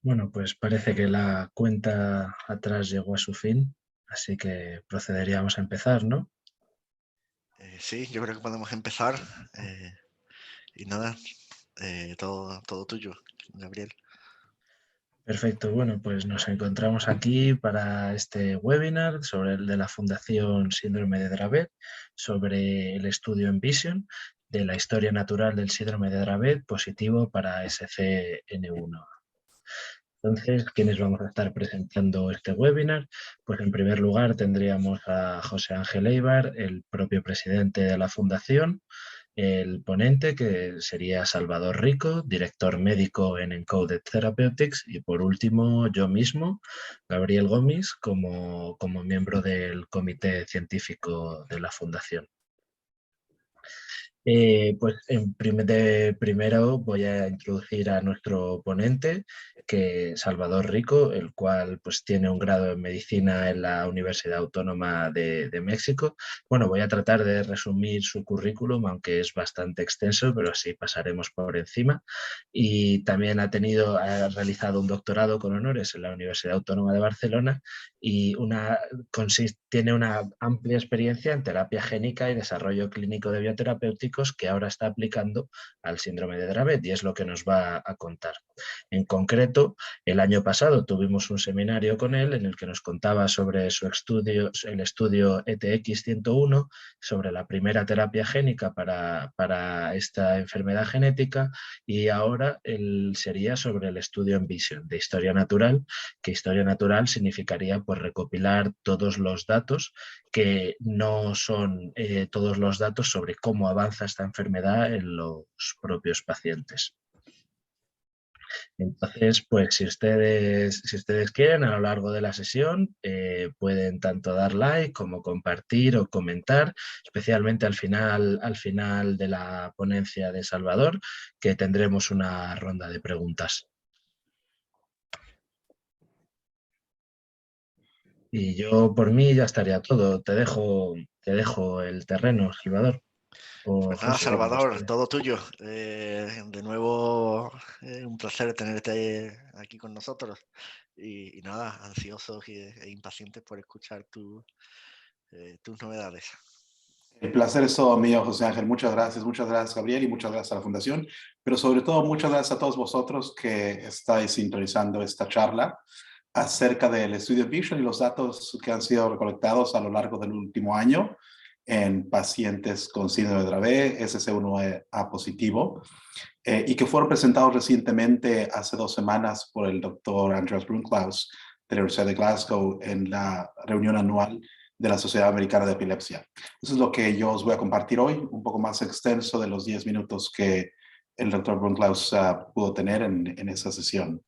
Bueno, pues parece que la cuenta atrás llegó a su fin, así que procederíamos a empezar, ¿no? Sí, yo creo que podemos empezar. Y nada, todo tuyo, Gabriel. Perfecto, bueno, pues nos encontramos aquí para este webinar sobre el de la Fundación Síndrome de Dravet, sobre el estudio Envision de la historia natural del síndrome de Dravet positivo para SCN1. Entonces, ¿quiénes vamos a estar presentando este webinar? Pues en primer lugar tendríamos a José Ángel Eibar, el propio presidente de la Fundación, el ponente, que sería Salvador Rico, director médico en Encoded Therapeutics, y por último yo mismo, Gabriel Gómez, como miembro del comité científico de la Fundación. Pues primero voy a introducir a nuestro ponente, que es Salvador Rico, el cual pues tiene un grado en medicina en la Universidad Autónoma de México. Bueno, voy a tratar de resumir su currículum, aunque es bastante extenso, pero así pasaremos por encima. Y también ha realizado un doctorado con honores en la Universidad Autónoma de Barcelona y tiene una amplia experiencia en terapia génica y desarrollo clínico de bioterapéuticos que ahora está aplicando al síndrome de Dravet, y es lo que nos va a contar. En concreto, el año pasado tuvimos un seminario con él en el que nos contaba sobre el estudio ETX-101, sobre la primera terapia génica para esta enfermedad genética, y ahora sería sobre el estudio Envision de historia natural, que historia natural significaría pues recopilar todos los datos que no son todos los datos sobre cómo avanza esta enfermedad en los propios pacientes. Entonces, pues si ustedes quieren, a lo largo de la sesión pueden tanto dar like como compartir o comentar, especialmente al final de la ponencia de Salvador, que tendremos una ronda de preguntas. Y yo por mí ya estaría todo. Te dejo el terreno, Salvador. O Pues nada, José, como Salvador, esté. todo tuyo. De nuevo, un placer tenerte aquí con nosotros. Y nada, ansiosos e impacientes por escuchar tus novedades. El placer es todo mío, José Ángel. Muchas gracias, Gabriel, y muchas gracias a la Fundación, pero sobre todo muchas gracias a todos vosotros que estáis sintonizando esta charla acerca del estudio Vision y los datos que han sido recolectados a lo largo del último año en pacientes con síndrome de Dravet, SC1A positivo, y que fueron presentados recientemente, hace 2 semanas, por el doctor Andreas Brunklaus de la Universidad de Glasgow en la reunión anual de la Sociedad Americana de Epilepsia. Eso es lo que yo os voy a compartir hoy, un poco más extenso de los 10 minutos que el doctor Brunklaus pudo tener en esa sesión.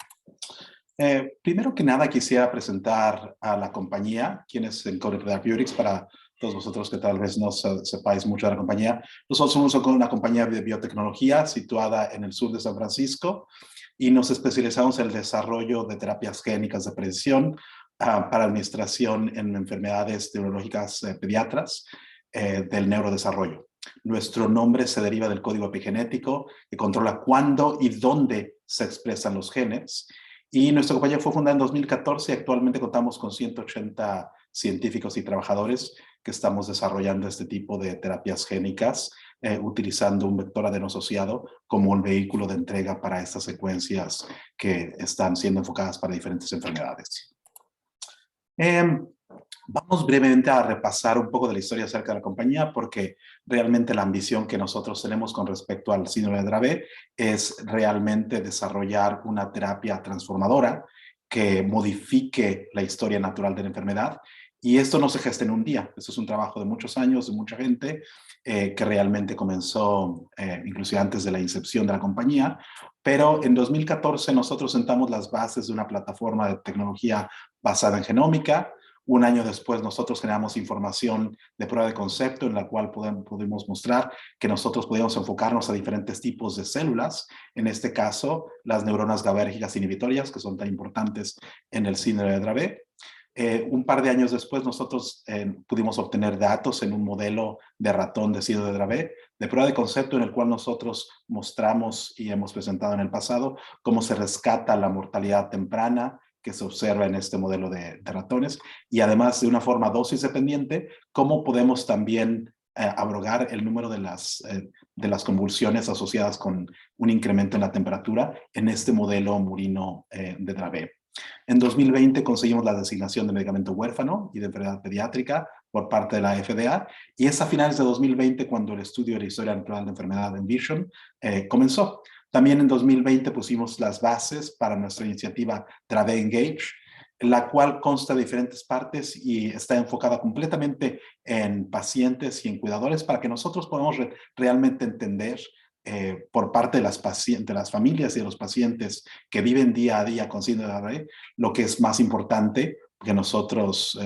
Primero que nada, quisiera presentar a la compañía, quien es Encoded Therapeutics, para todos vosotros que tal vez no sepáis mucho de la compañía. Nosotros somos una compañía de biotecnología situada en el sur de San Francisco y nos especializamos en el desarrollo de terapias génicas de precisión para administración en enfermedades neurológicas pediatras del neurodesarrollo. Nuestro nombre se deriva del código epigenético que controla cuándo y dónde se expresan los genes. Y nuestra compañía fue fundada en 2014 y actualmente contamos con 180 científicos y trabajadores que estamos desarrollando este tipo de terapias génicas utilizando un vector adenosociado como un vehículo de entrega para estas secuencias que están siendo enfocadas para diferentes enfermedades. Vamos brevemente a repasar un poco de la historia acerca de la compañía, porque realmente la ambición que nosotros tenemos con respecto al síndrome de Dravet es realmente desarrollar una terapia transformadora que modifique la historia natural de la enfermedad. Y esto no se gesta en un día, esto es un trabajo de muchos años, de mucha gente, que realmente comenzó inclusive antes de la incepción de la compañía, pero en 2014 nosotros sentamos las bases de una plataforma de tecnología basada en genómica. Un año después nosotros generamos información de prueba de concepto en la cual pudimos mostrar que nosotros podíamos enfocarnos a diferentes tipos de células, en este caso las neuronas GABAérgicas inhibitorias, que son tan importantes en el síndrome de Dravet. Un par de años después nosotros pudimos obtener datos en un modelo de ratón de síndrome de Dravet, de prueba de concepto, en el cual nosotros mostramos y hemos presentado en el pasado cómo se rescata la mortalidad temprana que se observa en este modelo de ratones, y además de una forma dosis dependiente, cómo podemos también abrogar el número de las convulsiones asociadas con un incremento en la temperatura en este modelo murino de Dravet. En 2020 conseguimos la designación de medicamento huérfano y de enfermedad pediátrica por parte de la FDA, y es a finales de 2020 cuando el estudio de la historia natural de enfermedad Envision comenzó. También en 2020 pusimos las bases para nuestra iniciativa Dravet Engage, la cual consta de diferentes partes y está enfocada completamente en pacientes y en cuidadores para que nosotros podamos realmente entender por parte de las familias y de los pacientes que viven día a día con síndrome de Dravet, lo que es más importante que nosotros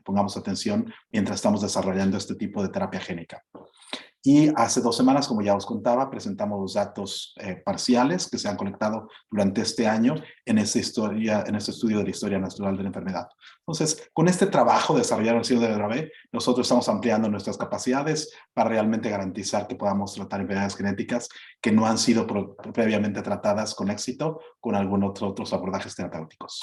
pongamos atención mientras estamos desarrollando este tipo de terapia génica. Y hace 2 semanas, como ya os contaba, presentamos los datos parciales que se han colectado durante este año en este estudio de la historia natural de la enfermedad. Entonces, con este trabajo de desarrollar el síndrome de Dravet, nosotros estamos ampliando nuestras capacidades para realmente garantizar que podamos tratar enfermedades genéticas que no han sido previamente tratadas con éxito con otros abordajes terapéuticos.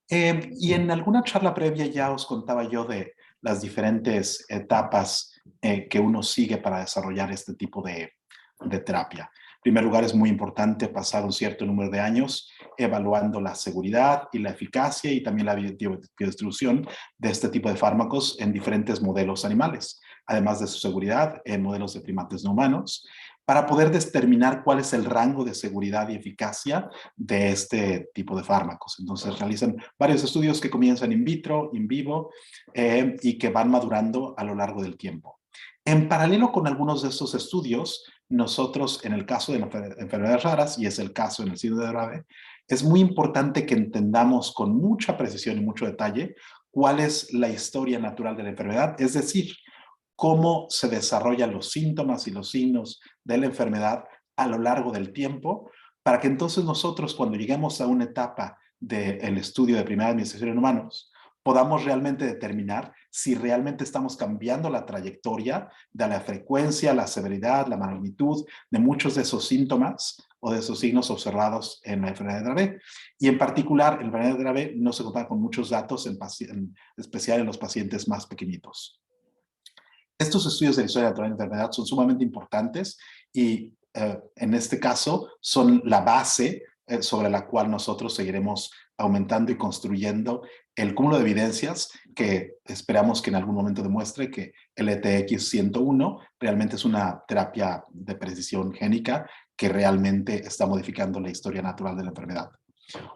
Y en alguna charla previa ya os contaba yo de las diferentes etapas que uno sigue para desarrollar este tipo de terapia. En primer lugar, es muy importante pasar un cierto número de años evaluando la seguridad y la eficacia y también la biodistribución de este tipo de fármacos en diferentes modelos animales, además de su seguridad en modelos de primates no humanos, para poder determinar cuál es el rango de seguridad y eficacia de este tipo de fármacos. Entonces realizan varios estudios que comienzan in vitro, in vivo, y que van madurando a lo largo del tiempo. En paralelo con algunos de estos estudios, nosotros, en el caso de enfermedades raras, y es el caso en el síndrome de Dravet, es muy importante que entendamos con mucha precisión y mucho detalle cuál es la historia natural de la enfermedad, es decir, cómo se desarrollan los síntomas y los signos de la enfermedad a lo largo del tiempo, para que entonces nosotros, cuando lleguemos a una etapa del estudio de primera administración en humanos, podamos realmente determinar si realmente estamos cambiando la trayectoria de la frecuencia, la severidad, la magnitud de muchos de esos síntomas o de esos signos observados en la enfermedad de Dravet. Y en particular, en la enfermedad de Dravet no se cuenta con muchos datos, en especial en los pacientes más pequeñitos. Estos estudios de la historia natural de la enfermedad son sumamente importantes y en este caso son la base sobre la cual nosotros seguiremos aumentando y construyendo el cúmulo de evidencias que esperamos que en algún momento demuestre que el ETX-101 realmente es una terapia de precisión génica que realmente está modificando la historia natural de la enfermedad.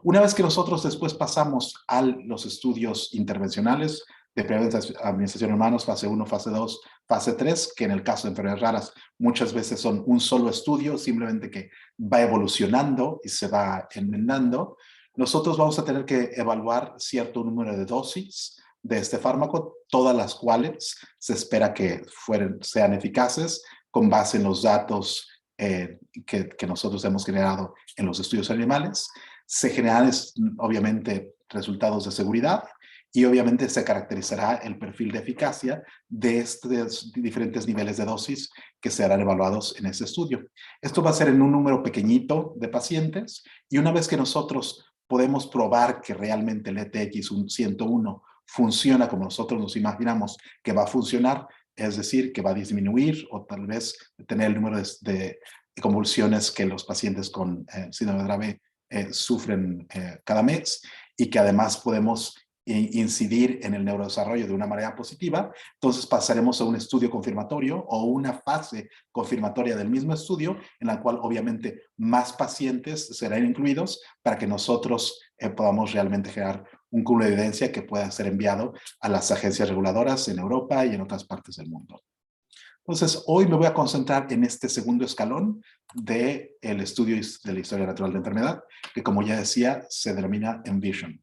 Una vez que nosotros después pasamos a los estudios intervencionales de primera administración en humanos, fase 1, fase 2, fase 3, que en el caso de enfermedades raras muchas veces son un solo estudio, simplemente que va evolucionando y se va enmendando, nosotros vamos a tener que evaluar cierto número de dosis de este fármaco, todas las cuales se espera que sean eficaces con base en los datos que nosotros hemos generado en los estudios animales. Se generan obviamente resultados de seguridad y obviamente se caracterizará el perfil de eficacia de estos diferentes niveles de dosis que serán evaluados en este estudio. Esto va a ser en un número pequeñito de pacientes y una vez que nosotros podemos probar que realmente el ETX-101 funciona como nosotros nos imaginamos que va a funcionar, es decir, que va a disminuir o tal vez tener el número de convulsiones que los pacientes con síndrome de Dravet sufren cada mes y que además podemos incidir en el neurodesarrollo de una manera positiva, entonces pasaremos a un estudio confirmatorio o una fase confirmatoria del mismo estudio en la cual obviamente más pacientes serán incluidos para que nosotros podamos realmente generar un cúmulo de evidencia que pueda ser enviado a las agencias reguladoras en Europa y en otras partes del mundo. Entonces, hoy me voy a concentrar en este segundo escalón del estudio de la historia natural de la enfermedad, que como ya decía, se denomina Envision.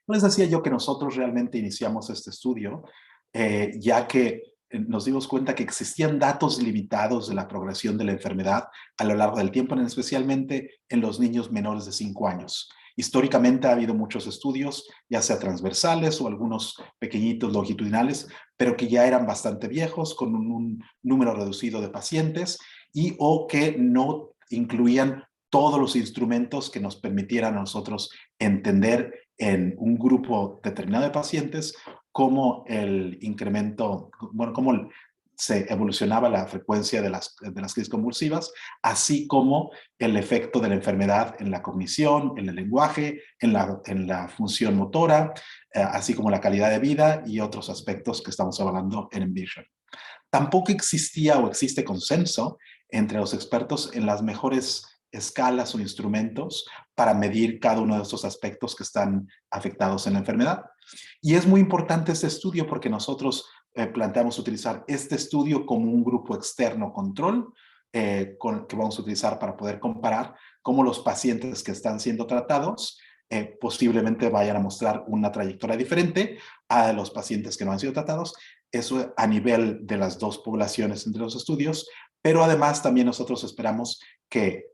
Les decía yo que nosotros realmente iniciamos este estudio, ya que nos dimos cuenta que existían datos limitados de la progresión de la enfermedad a lo largo del tiempo, especialmente en los niños menores de 5 años. Históricamente ha habido muchos estudios, ya sea transversales o algunos pequeñitos longitudinales, pero que ya eran bastante viejos, con un número reducido de pacientes y o que no incluían todos los instrumentos que nos permitieran a nosotros entender en un grupo determinado de pacientes cómo el incremento, bueno, cómo se evolucionaba la frecuencia de las crisis convulsivas, así como el efecto de la enfermedad en la cognición, en el lenguaje, en la función motora, así como la calidad de vida y otros aspectos que estamos hablando en Envision. Tampoco existía o existe consenso entre los expertos en las mejores escalas o instrumentos para medir cada uno de estos aspectos que están afectados en la enfermedad. Y es muy importante este estudio porque nosotros planteamos utilizar este estudio como un grupo externo control que vamos a utilizar para poder comparar cómo los pacientes que están siendo tratados posiblemente vayan a mostrar una trayectoria diferente a los pacientes que no han sido tratados. Eso a nivel de las dos poblaciones entre los estudios, pero además también nosotros esperamos que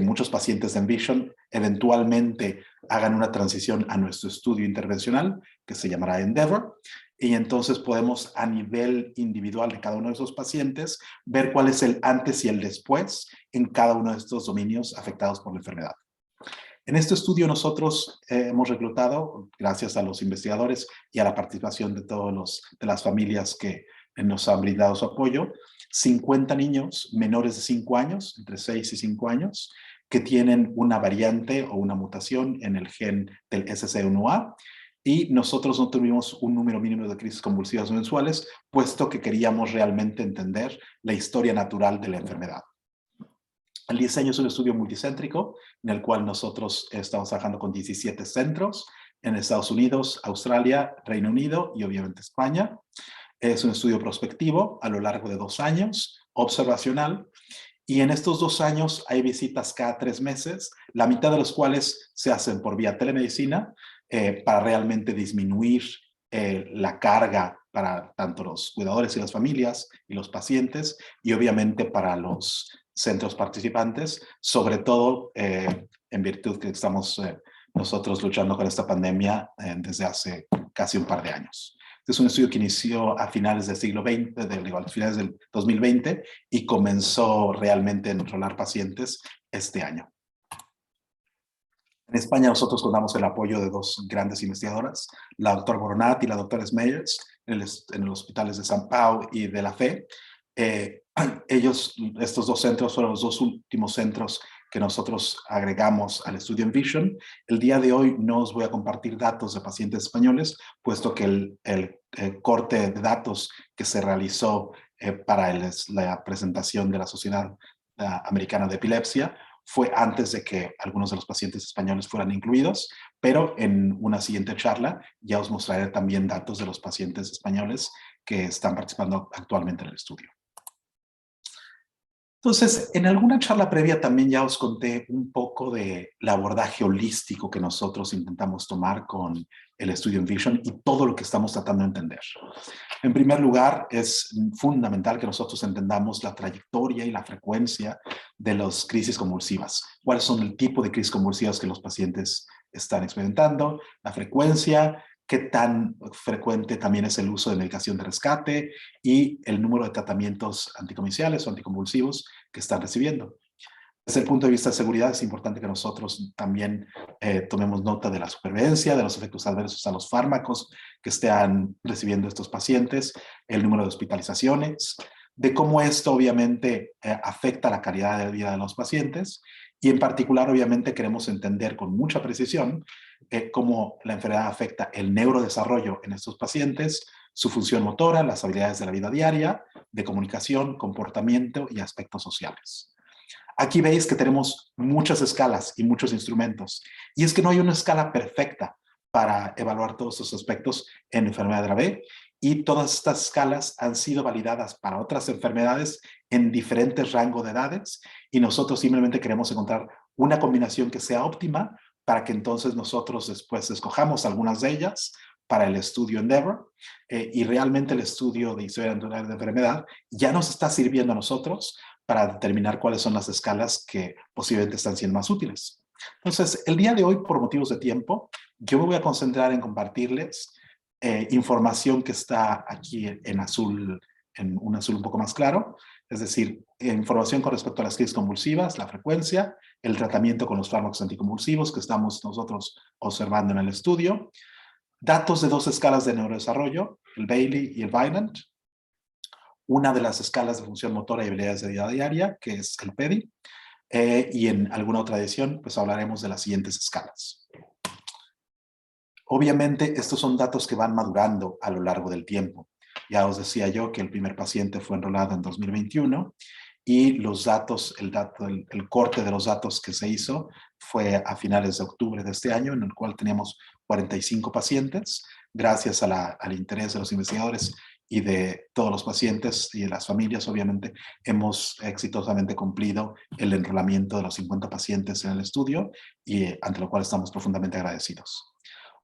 muchos pacientes de Envision eventualmente hagan una transición a nuestro estudio intervencional, que se llamará Endeavor, y entonces podemos a nivel individual de cada uno de esos pacientes ver cuál es el antes y el después en cada uno de estos dominios afectados por la enfermedad. En este estudio nosotros hemos reclutado, gracias a los investigadores y a la participación de las familias que nos han brindado su apoyo, 50 niños menores de 5 años, entre 6 y 5 años, que tienen una variante o una mutación en el gen del SCN1A, y nosotros no tuvimos un número mínimo de crisis convulsivas mensuales, puesto que queríamos realmente entender la historia natural de la enfermedad. El diseño es un estudio multicéntrico en el cual nosotros estamos trabajando con 17 centros en Estados Unidos, Australia, Reino Unido y obviamente España. Es un estudio prospectivo a lo largo de 2 años, observacional, y en estos 2 años hay visitas cada 3 meses, la mitad de los cuales se hacen por vía telemedicina para realmente disminuir la carga para tanto los cuidadores y las familias y los pacientes, y obviamente para los centros participantes, sobre todo en virtud que estamos nosotros luchando con esta pandemia desde hace casi un par de años. Este es un estudio que inició a finales del siglo XX, a finales del 2020, y comenzó realmente a enrolar pacientes este año. En España nosotros contamos el apoyo de 2 grandes investigadoras, la doctora Boronat y la doctora Smeyers, en los hospitales de San Pau y de la Fe. Estos 2 centros fueron los 2 últimos centros que nosotros agregamos al estudio Envision. El día de hoy no os voy a compartir datos de pacientes españoles, puesto que el corte de datos que se realizó para la presentación de la Sociedad Americana de Epilepsia fue antes de que algunos de los pacientes españoles fueran incluidos, pero en una siguiente charla ya os mostraré también datos de los pacientes españoles que están participando actualmente en el estudio. Entonces, en alguna charla previa también ya os conté un poco del abordaje holístico que nosotros intentamos tomar con el estudio Envision y todo lo que estamos tratando de entender. En primer lugar, es fundamental que nosotros entendamos la trayectoria y la frecuencia de las crisis convulsivas. ¿Cuáles son el tipo de crisis convulsivas que los pacientes están experimentando? La frecuencia, qué tan frecuente también es el uso de medicación de rescate y el número de tratamientos anticominciales o anticonvulsivos que están recibiendo. Desde el punto de vista de seguridad es importante que nosotros también tomemos nota de la supervivencia, de los efectos adversos a los fármacos que estén recibiendo estos pacientes, el número de hospitalizaciones, de cómo esto obviamente afecta la calidad de vida de los pacientes, y en particular obviamente queremos entender con mucha precisión cómo la enfermedad afecta el neurodesarrollo en estos pacientes, su función motora, las habilidades de la vida diaria, de comunicación, comportamiento y aspectos sociales. Aquí veis que tenemos muchas escalas y muchos instrumentos, y es que no hay una escala perfecta para evaluar todos estos aspectos en enfermedad de Dravet, y todas estas escalas han sido validadas para otras enfermedades en diferentes rangos de edades, y nosotros simplemente queremos encontrar una combinación que sea óptima para que entonces nosotros después escojamos algunas de ellas para el estudio Endeavor, y realmente el estudio de historia natural de enfermedad ya nos está sirviendo a nosotros para determinar cuáles son las escalas que posiblemente están siendo más útiles. Entonces, el día de hoy, por motivos de tiempo, yo me voy a concentrar en compartirles información que está aquí en azul, en un azul un poco más claro, es decir, información con respecto a las crisis convulsivas, la frecuencia, el tratamiento con los fármacos anticonvulsivos que estamos nosotros observando en el estudio, datos de 2 escalas de neurodesarrollo, el Bayley y el Vineland, una de las escalas de función motora y habilidades de vida diaria, que es el PEDI, y en alguna otra edición, pues hablaremos de las siguientes escalas. Obviamente, estos son datos que van madurando a lo largo del tiempo. Ya os decía yo que el primer paciente fue enrolado en 2021 y los datos, el corte de los datos que se hizo fue a finales de octubre de este año, en el cual teníamos 45 pacientes. Gracias al interés de los investigadores y de todos los pacientes y de las familias, obviamente, hemos exitosamente cumplido el enrolamiento de los 50 pacientes en el estudio y ante lo cual estamos profundamente agradecidos.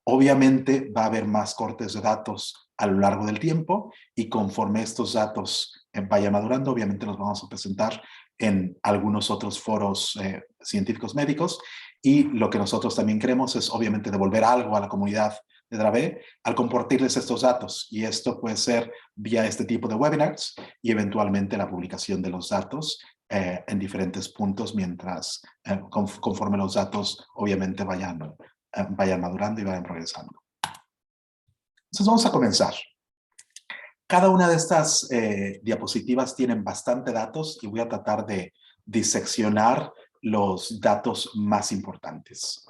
Obviamente va a haber más cortes de datos a lo largo del tiempo y conforme estos datos vayan madurando, obviamente los vamos a presentar en algunos otros foros científicos médicos y lo que nosotros también queremos es obviamente devolver algo a la comunidad de Dravet al compartirles estos datos y esto puede ser vía este tipo de webinars y eventualmente la publicación de los datos en diferentes puntos mientras conforme los datos obviamente vayan madurando y vayan progresando. Entonces vamos a comenzar. Cada una de estas diapositivas tienen bastante datos y voy a tratar de diseccionar los datos más importantes.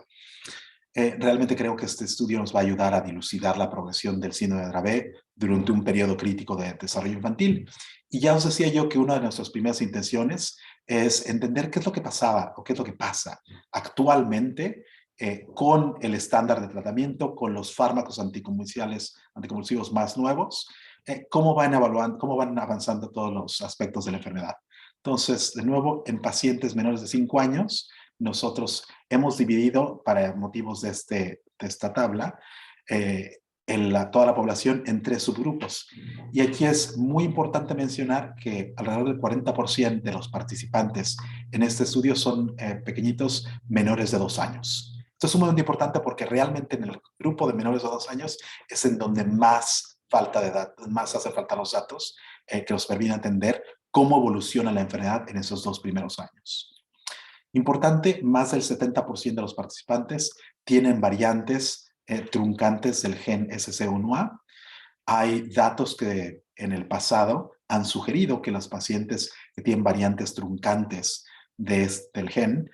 Realmente creo que este estudio nos va a ayudar a dilucidar la progresión del síndrome de Dravet durante un periodo crítico de desarrollo infantil. Y ya os decía yo que una de nuestras primeras intenciones es entender qué es lo que pasaba o qué es lo que pasa actualmente con el estándar de tratamiento, con los fármacos anticonvulsivos más nuevos, cómo van avanzando todos los aspectos de la enfermedad. Entonces, de nuevo, en pacientes menores de 5 años, nosotros hemos dividido, para motivos de esta tabla, toda la población en 3 subgrupos. Y aquí es muy importante mencionar que alrededor del 40% de los participantes en este estudio son pequeñitos menores de 2 años. Esto es sumamente importante porque realmente en el grupo de menores de 2 años es en donde más hace falta los datos que nos permiten entender cómo evoluciona la enfermedad en esos 2 primeros años. Importante, más del 70% de los participantes tienen variantes truncantes del gen SC1A. Hay datos que en el pasado han sugerido que los pacientes que tienen variantes truncantes del gen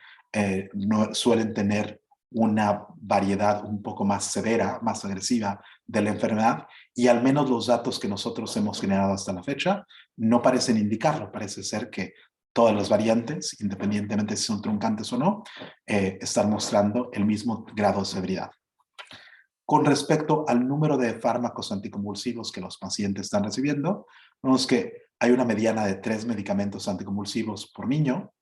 no suelen tener una variedad un poco más severa, más agresiva de la enfermedad y al menos los datos que nosotros hemos generado hasta la fecha no parecen indicarlo. Parece ser que todas las variantes, independientemente si son truncantes o no, están mostrando el mismo grado de severidad. Con respecto al número de fármacos anticonvulsivos que los pacientes están recibiendo, vemos que hay una mediana de 3 medicamentos anticonvulsivos por niño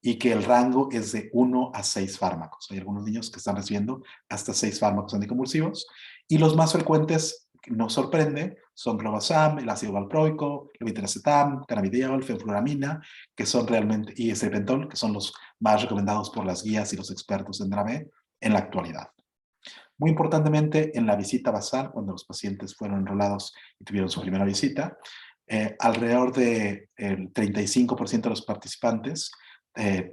y que el rango es de 1 a 6 fármacos. Hay algunos niños que están recibiendo hasta 6 fármacos anticonvulsivos y los más frecuentes, nos sorprende, son clobazam, el ácido valproico, levetiracetam, cannabidiol, fenfluramina, que son realmente, y estrepentol, que son los más recomendados por las guías y los expertos en Dravet en la actualidad. Muy importantemente, en la visita basal, cuando los pacientes fueron enrolados y tuvieron su primera visita, alrededor del 35% de los participantes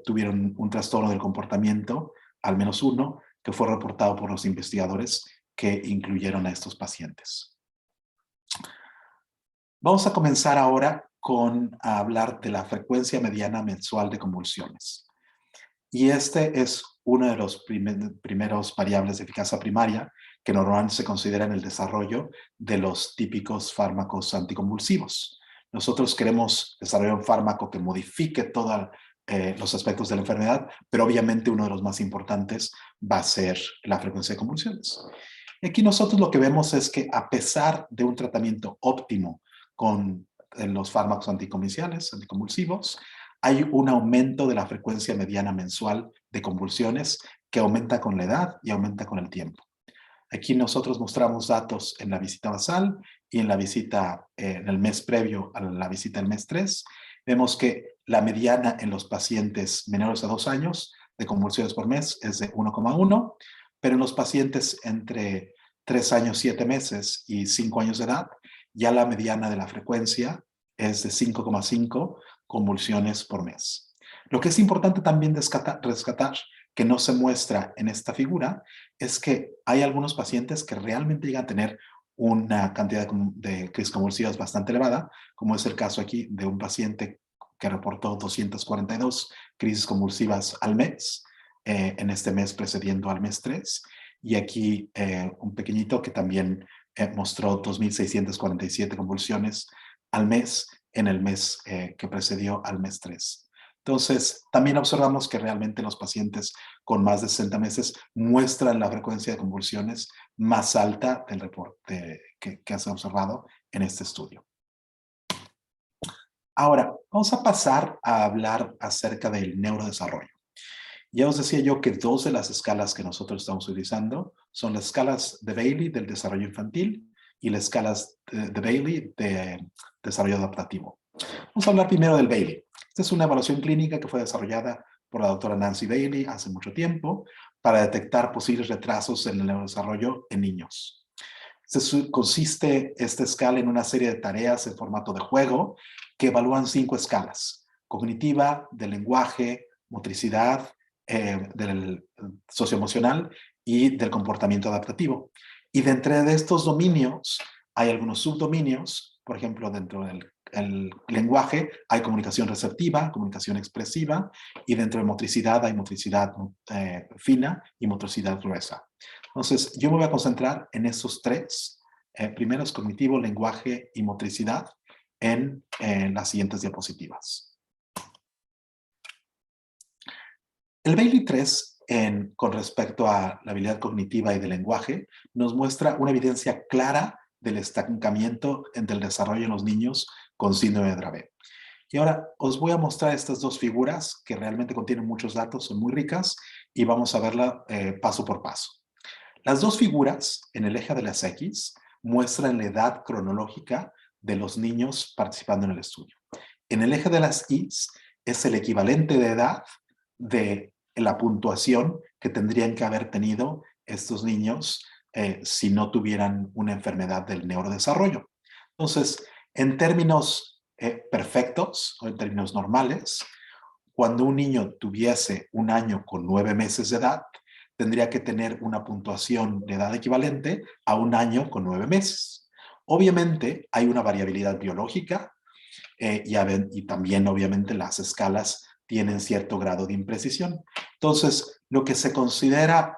tuvieron un trastorno del comportamiento, al menos uno, que fue reportado por los investigadores que incluyeron a estos pacientes. Vamos a comenzar ahora a hablar de la frecuencia mediana mensual de convulsiones. Y este es uno de los primeros variables de eficacia primaria que normalmente se considera en el desarrollo de los típicos fármacos anticonvulsivos. Nosotros queremos desarrollar un fármaco que modifique todos los aspectos de la enfermedad, pero obviamente uno de los más importantes va a ser la frecuencia de convulsiones. Aquí nosotros lo que vemos es que a pesar de un tratamiento óptimo con los fármacos anticonvulsivos, hay un aumento de la frecuencia mediana mensual de convulsiones que aumenta con la edad y aumenta con el tiempo. Aquí nosotros mostramos datos en la visita basal y en la visita en el mes previo a la visita del mes 3. Vemos que la mediana en los pacientes menores a 2 años de convulsiones por mes es de 1,1, pero en los pacientes entre 3 años, 7 meses y 5 años de edad, ya la mediana de la frecuencia es de 5,5 convulsiones por mes. Lo que es importante también rescatar, que no se muestra en esta figura, es que hay algunos pacientes que realmente llegan a tener una cantidad de crisis convulsivas bastante elevada, como es el caso aquí de un paciente que reportó 242 crisis convulsivas al mes, en este mes precediendo al mes 3, y aquí un pequeñito que también mostró 2.647 convulsiones al mes en el mes que precedió al mes 3. Entonces, también observamos que realmente los pacientes con más de 60 meses muestran la frecuencia de convulsiones más alta del reporte que se ha observado en este estudio. Ahora, vamos a pasar a hablar acerca del neurodesarrollo. Ya os decía yo que 2 de las escalas que nosotros estamos utilizando son las escalas de Bayley del desarrollo infantil y las escalas de Bayley de desarrollo adaptativo. Vamos a hablar primero del Bayley. Esta es una evaluación clínica que fue desarrollada por la doctora Nancy Bayley hace mucho tiempo para detectar posibles retrasos en el neurodesarrollo en niños. Consiste esta escala en una serie de tareas en formato de juego que evalúan 5 escalas: cognitiva, del lenguaje, motricidad, del socioemocional y del comportamiento adaptativo. Y dentro de estos dominios hay algunos subdominios. Por ejemplo, dentro del lenguaje hay comunicación receptiva, comunicación expresiva, y dentro de motricidad hay motricidad fina y motricidad gruesa. Entonces, yo me voy a concentrar en estos 3, primeros: cognitivo, lenguaje y motricidad, en las siguientes diapositivas. El Bayley 3, con respecto a la habilidad cognitiva y de lenguaje, nos muestra una evidencia clara del estancamiento del desarrollo en los niños con síndrome de Dravet. Y ahora os voy a mostrar estas 2 figuras que realmente contienen muchos datos, son muy ricas, y vamos a verla paso por paso. Las 2 figuras en el eje de las X muestran la edad cronológica de los niños participando en el estudio. En el eje de las Y es el equivalente de edad de la puntuación que tendrían que haber tenido estos niños si no tuvieran una enfermedad del neurodesarrollo. Entonces, en términos perfectos o en términos normales, cuando un niño tuviese 1 año con 9 meses de edad, tendría que tener una puntuación de edad equivalente a 1 año con 9 meses. Obviamente, hay una variabilidad biológica y también, obviamente, las escalas tienen cierto grado de imprecisión. Entonces, lo que se considera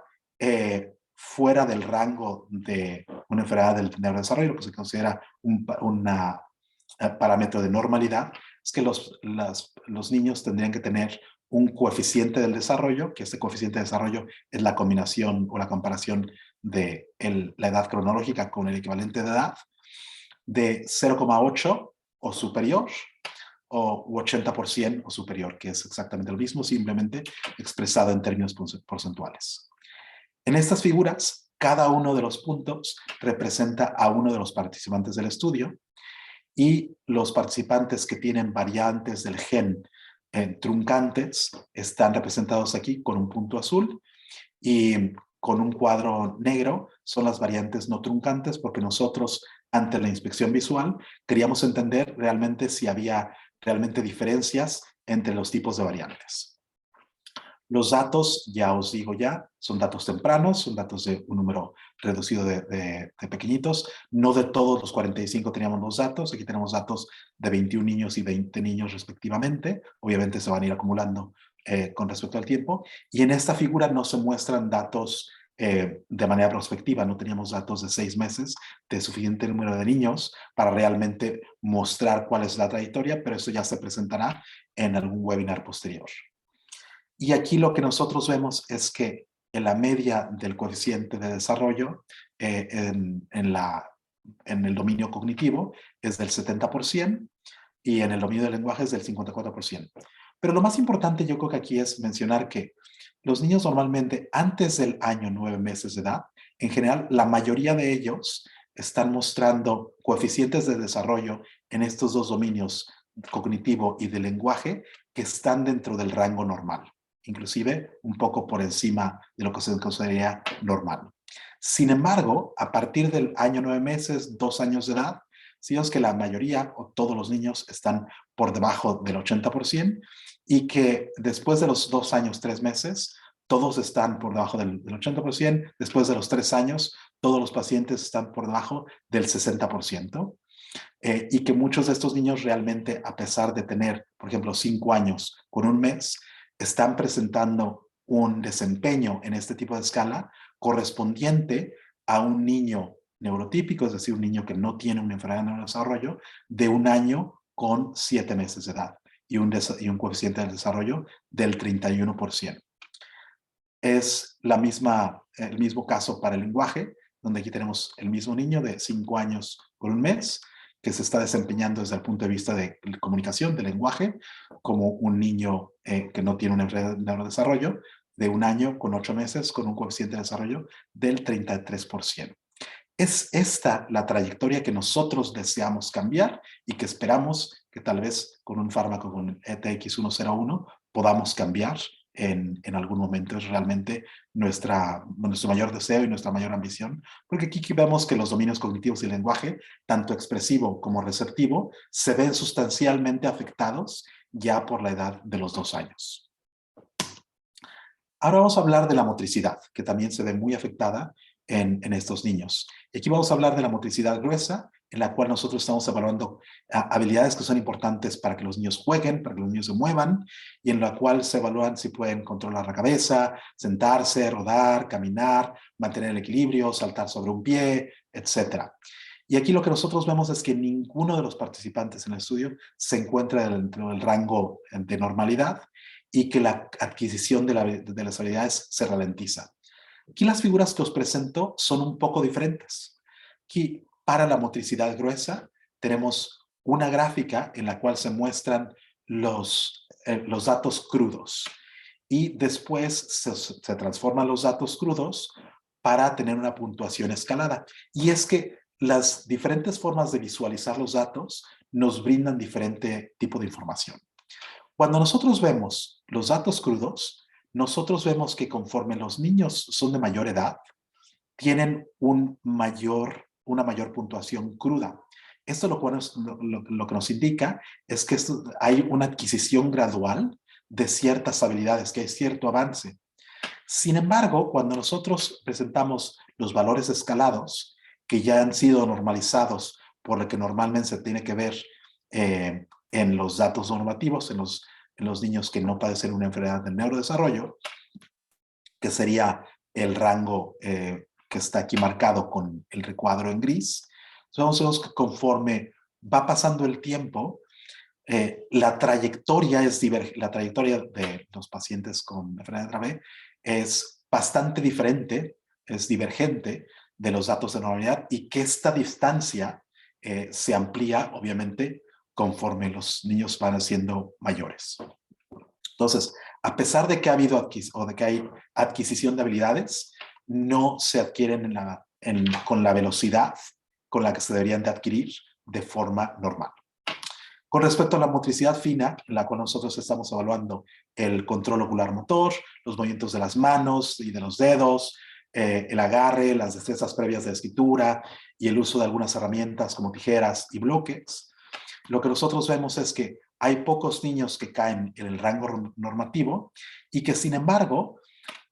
fuera del rango de una enfermedad del neurodesarrollo, lo que se considera un parámetro de normalidad, es que los niños tendrían que tener un coeficiente del desarrollo, que este coeficiente de desarrollo es la combinación o la comparación de la edad cronológica con el equivalente de edad, de 0,8 o superior, u 80% o superior, que es exactamente lo mismo, simplemente expresado en términos porcentuales. En estas figuras, cada uno de los puntos representa a uno de los participantes del estudio, y los participantes que tienen variantes del gen truncantes están representados aquí con un punto azul, y con un cuadro negro son las variantes no truncantes, porque nosotros, ante la inspección visual, queríamos entender realmente si había realmente diferencias entre los tipos de variantes. Los datos, ya os digo son datos tempranos, son datos de un número reducido de pequeñitos. No de todos los 45 teníamos los datos. Aquí tenemos datos de 21 niños y 20 niños respectivamente. Obviamente se van a ir acumulando con respecto al tiempo. Y en esta figura no se muestran datos de manera prospectiva. No teníamos datos de 6 meses de suficiente número de niños para realmente mostrar cuál es la trayectoria, pero eso ya se presentará en algún webinar posterior. Y aquí lo que nosotros vemos es que en la media del coeficiente de desarrollo en el dominio cognitivo es del 70%, y en el dominio del lenguaje es del 54%. Pero lo más importante yo creo que aquí es mencionar que los niños normalmente antes del año 9 meses de edad, en general la mayoría de ellos están mostrando coeficientes de desarrollo en estos 2 dominios, cognitivo y de lenguaje, que están dentro del rango normal. inclusive un poco por encima de lo que se consideraría normal. Sin embargo, a partir del año 9 meses, 2 años de edad, sí es que la mayoría o todos los niños están por debajo del 80% y que después de los 2 años, 3 meses, todos están por debajo del 80%. Después de los 3 años, todos los pacientes están por debajo del 60%. Y que muchos de estos niños realmente, a pesar de tener, por ejemplo, 5 años con 1 mes, están presentando un desempeño en este tipo de escala correspondiente a un niño neurotípico, es decir, un niño que no tiene una enfermedad de neurodesarrollo, de 1 año con 7 meses de edad y un coeficiente de desarrollo del 31%. Es el mismo caso para el lenguaje, donde aquí tenemos el mismo niño de 5 años con 1 mes, que se está desempeñando desde el punto de vista de comunicación, de lenguaje, como un niño que no tiene una enfermedad de neurodesarrollo, de 1 año con 8 meses, con un coeficiente de desarrollo del 33%. Es esta la trayectoria que nosotros deseamos cambiar y que esperamos que tal vez con un fármaco con ETX101 podamos cambiar en algún momento. Es realmente nuestro mayor deseo y nuestra mayor ambición, porque aquí vemos que los dominios cognitivos y el lenguaje, tanto expresivo como receptivo, se ven sustancialmente afectados ya por la edad de los 2 años. Ahora vamos a hablar de la motricidad, que también se ve muy afectada en estos niños. Y aquí vamos a hablar de la motricidad gruesa, en la cual nosotros estamos evaluando habilidades que son importantes para que los niños jueguen, para que los niños se muevan, y en la cual se evalúan si pueden controlar la cabeza, sentarse, rodar, caminar, mantener el equilibrio, saltar sobre un pie, etc. Y aquí lo que nosotros vemos es que ninguno de los participantes en el estudio se encuentra dentro del rango de normalidad y que la adquisición de las habilidades se ralentiza. Aquí las figuras que os presento son un poco diferentes. Aquí, para la motricidad gruesa, tenemos una gráfica en la cual se muestran los datos crudos y después se transforman los datos crudos para tener una puntuación escalada. Y es que las diferentes formas de visualizar los datos nos brindan diferente tipo de información. Cuando nosotros vemos los datos crudos, nosotros vemos que conforme los niños son de mayor edad, tienen una mayor puntuación cruda. Esto lo que nos indica es que hay una adquisición gradual de ciertas habilidades, que hay cierto avance. Sin embargo, cuando nosotros presentamos los valores escalados, que ya han sido normalizados por lo que normalmente se tiene que ver en los datos normativos, en los niños que no padecen una enfermedad del neurodesarrollo, que sería el rango que está aquí marcado con el recuadro en gris. Entonces vemos que conforme va pasando el tiempo, la trayectoria de los pacientes con enfermedad grave es bastante diferente, es divergente de los datos de normalidad, y que esta distancia se amplía, obviamente, conforme los niños van siendo mayores. Entonces, a pesar de que ha habido que hay adquisición de habilidades, no se adquieren con la velocidad con la que se deberían de adquirir de forma normal. Con respecto a la motricidad fina, en la cual nosotros estamos evaluando el control ocular motor, los movimientos de las manos y de los dedos, el agarre, las destrezas previas de escritura y el uso de algunas herramientas como tijeras y bloques, lo que nosotros vemos es que hay pocos niños que caen en el rango normativo y que, sin embargo,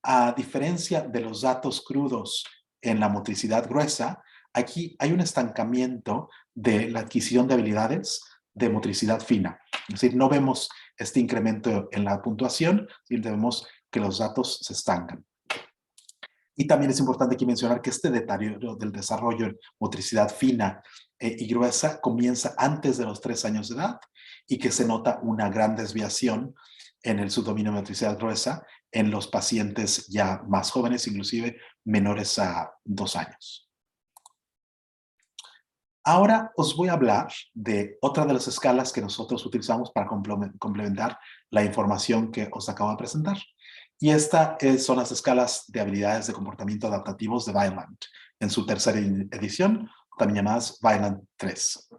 a diferencia de los datos crudos en la motricidad gruesa, aquí hay un estancamiento de la adquisición de habilidades de motricidad fina. Es decir, no vemos este incremento en la puntuación, sino vemos que los datos se estancan. Y también es importante aquí mencionar que este deterioro del desarrollo en motricidad fina y gruesa comienza antes de los 3 años de edad y que se nota una gran desviación en el subdominio de motricidad gruesa en los pacientes ya más jóvenes, inclusive menores a 2 años. Ahora os voy a hablar de otra de las escalas que nosotros utilizamos para complementar la información que os acabo de presentar. Y estas son las escalas de habilidades de comportamiento adaptativos de Vineland, en su tercera edición, también llamadas Vineland 3.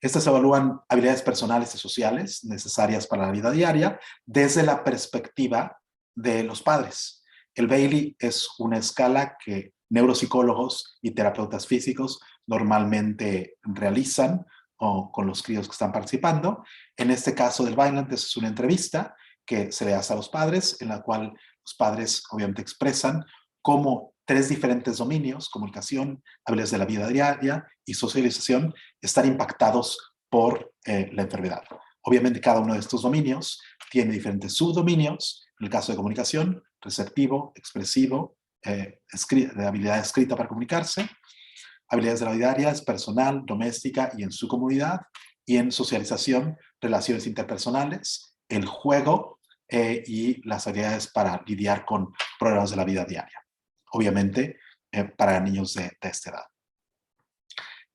Estas evalúan habilidades personales y sociales necesarias para la vida diaria desde la perspectiva de los padres. El Bayley es una escala que neuropsicólogos y terapeutas físicos normalmente realizan o con los críos que están participando. En este caso del Vineland es una entrevista que se le hace a los padres, en la cual los padres obviamente expresan cómo 3 diferentes dominios, comunicación, habilidades de la vida diaria y socialización, están impactados por la enfermedad. Obviamente cada uno de estos dominios tiene diferentes subdominios. En el caso de comunicación, receptivo, expresivo, de habilidad escrita para comunicarse, habilidades de la vida diaria, personal, doméstica y en su comunidad, y en socialización, relaciones interpersonales, el juego y las habilidades para lidiar con problemas de la vida diaria. Obviamente, para niños de esta edad.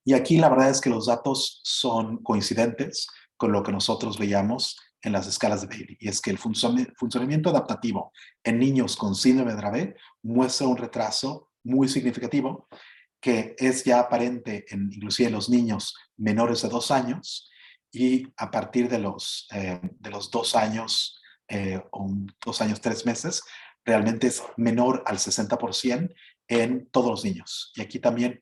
Y aquí la verdad es que los datos son coincidentes con lo que nosotros veíamos en las escalas de Bayley, y es que el funcionamiento adaptativo en niños con síndrome de Dravet muestra un retraso muy significativo que es ya aparente en inclusive en los niños menores de 2 años, y a partir de los 2 años o 2 años 3 meses, realmente es menor al 60% en todos los niños. Y aquí también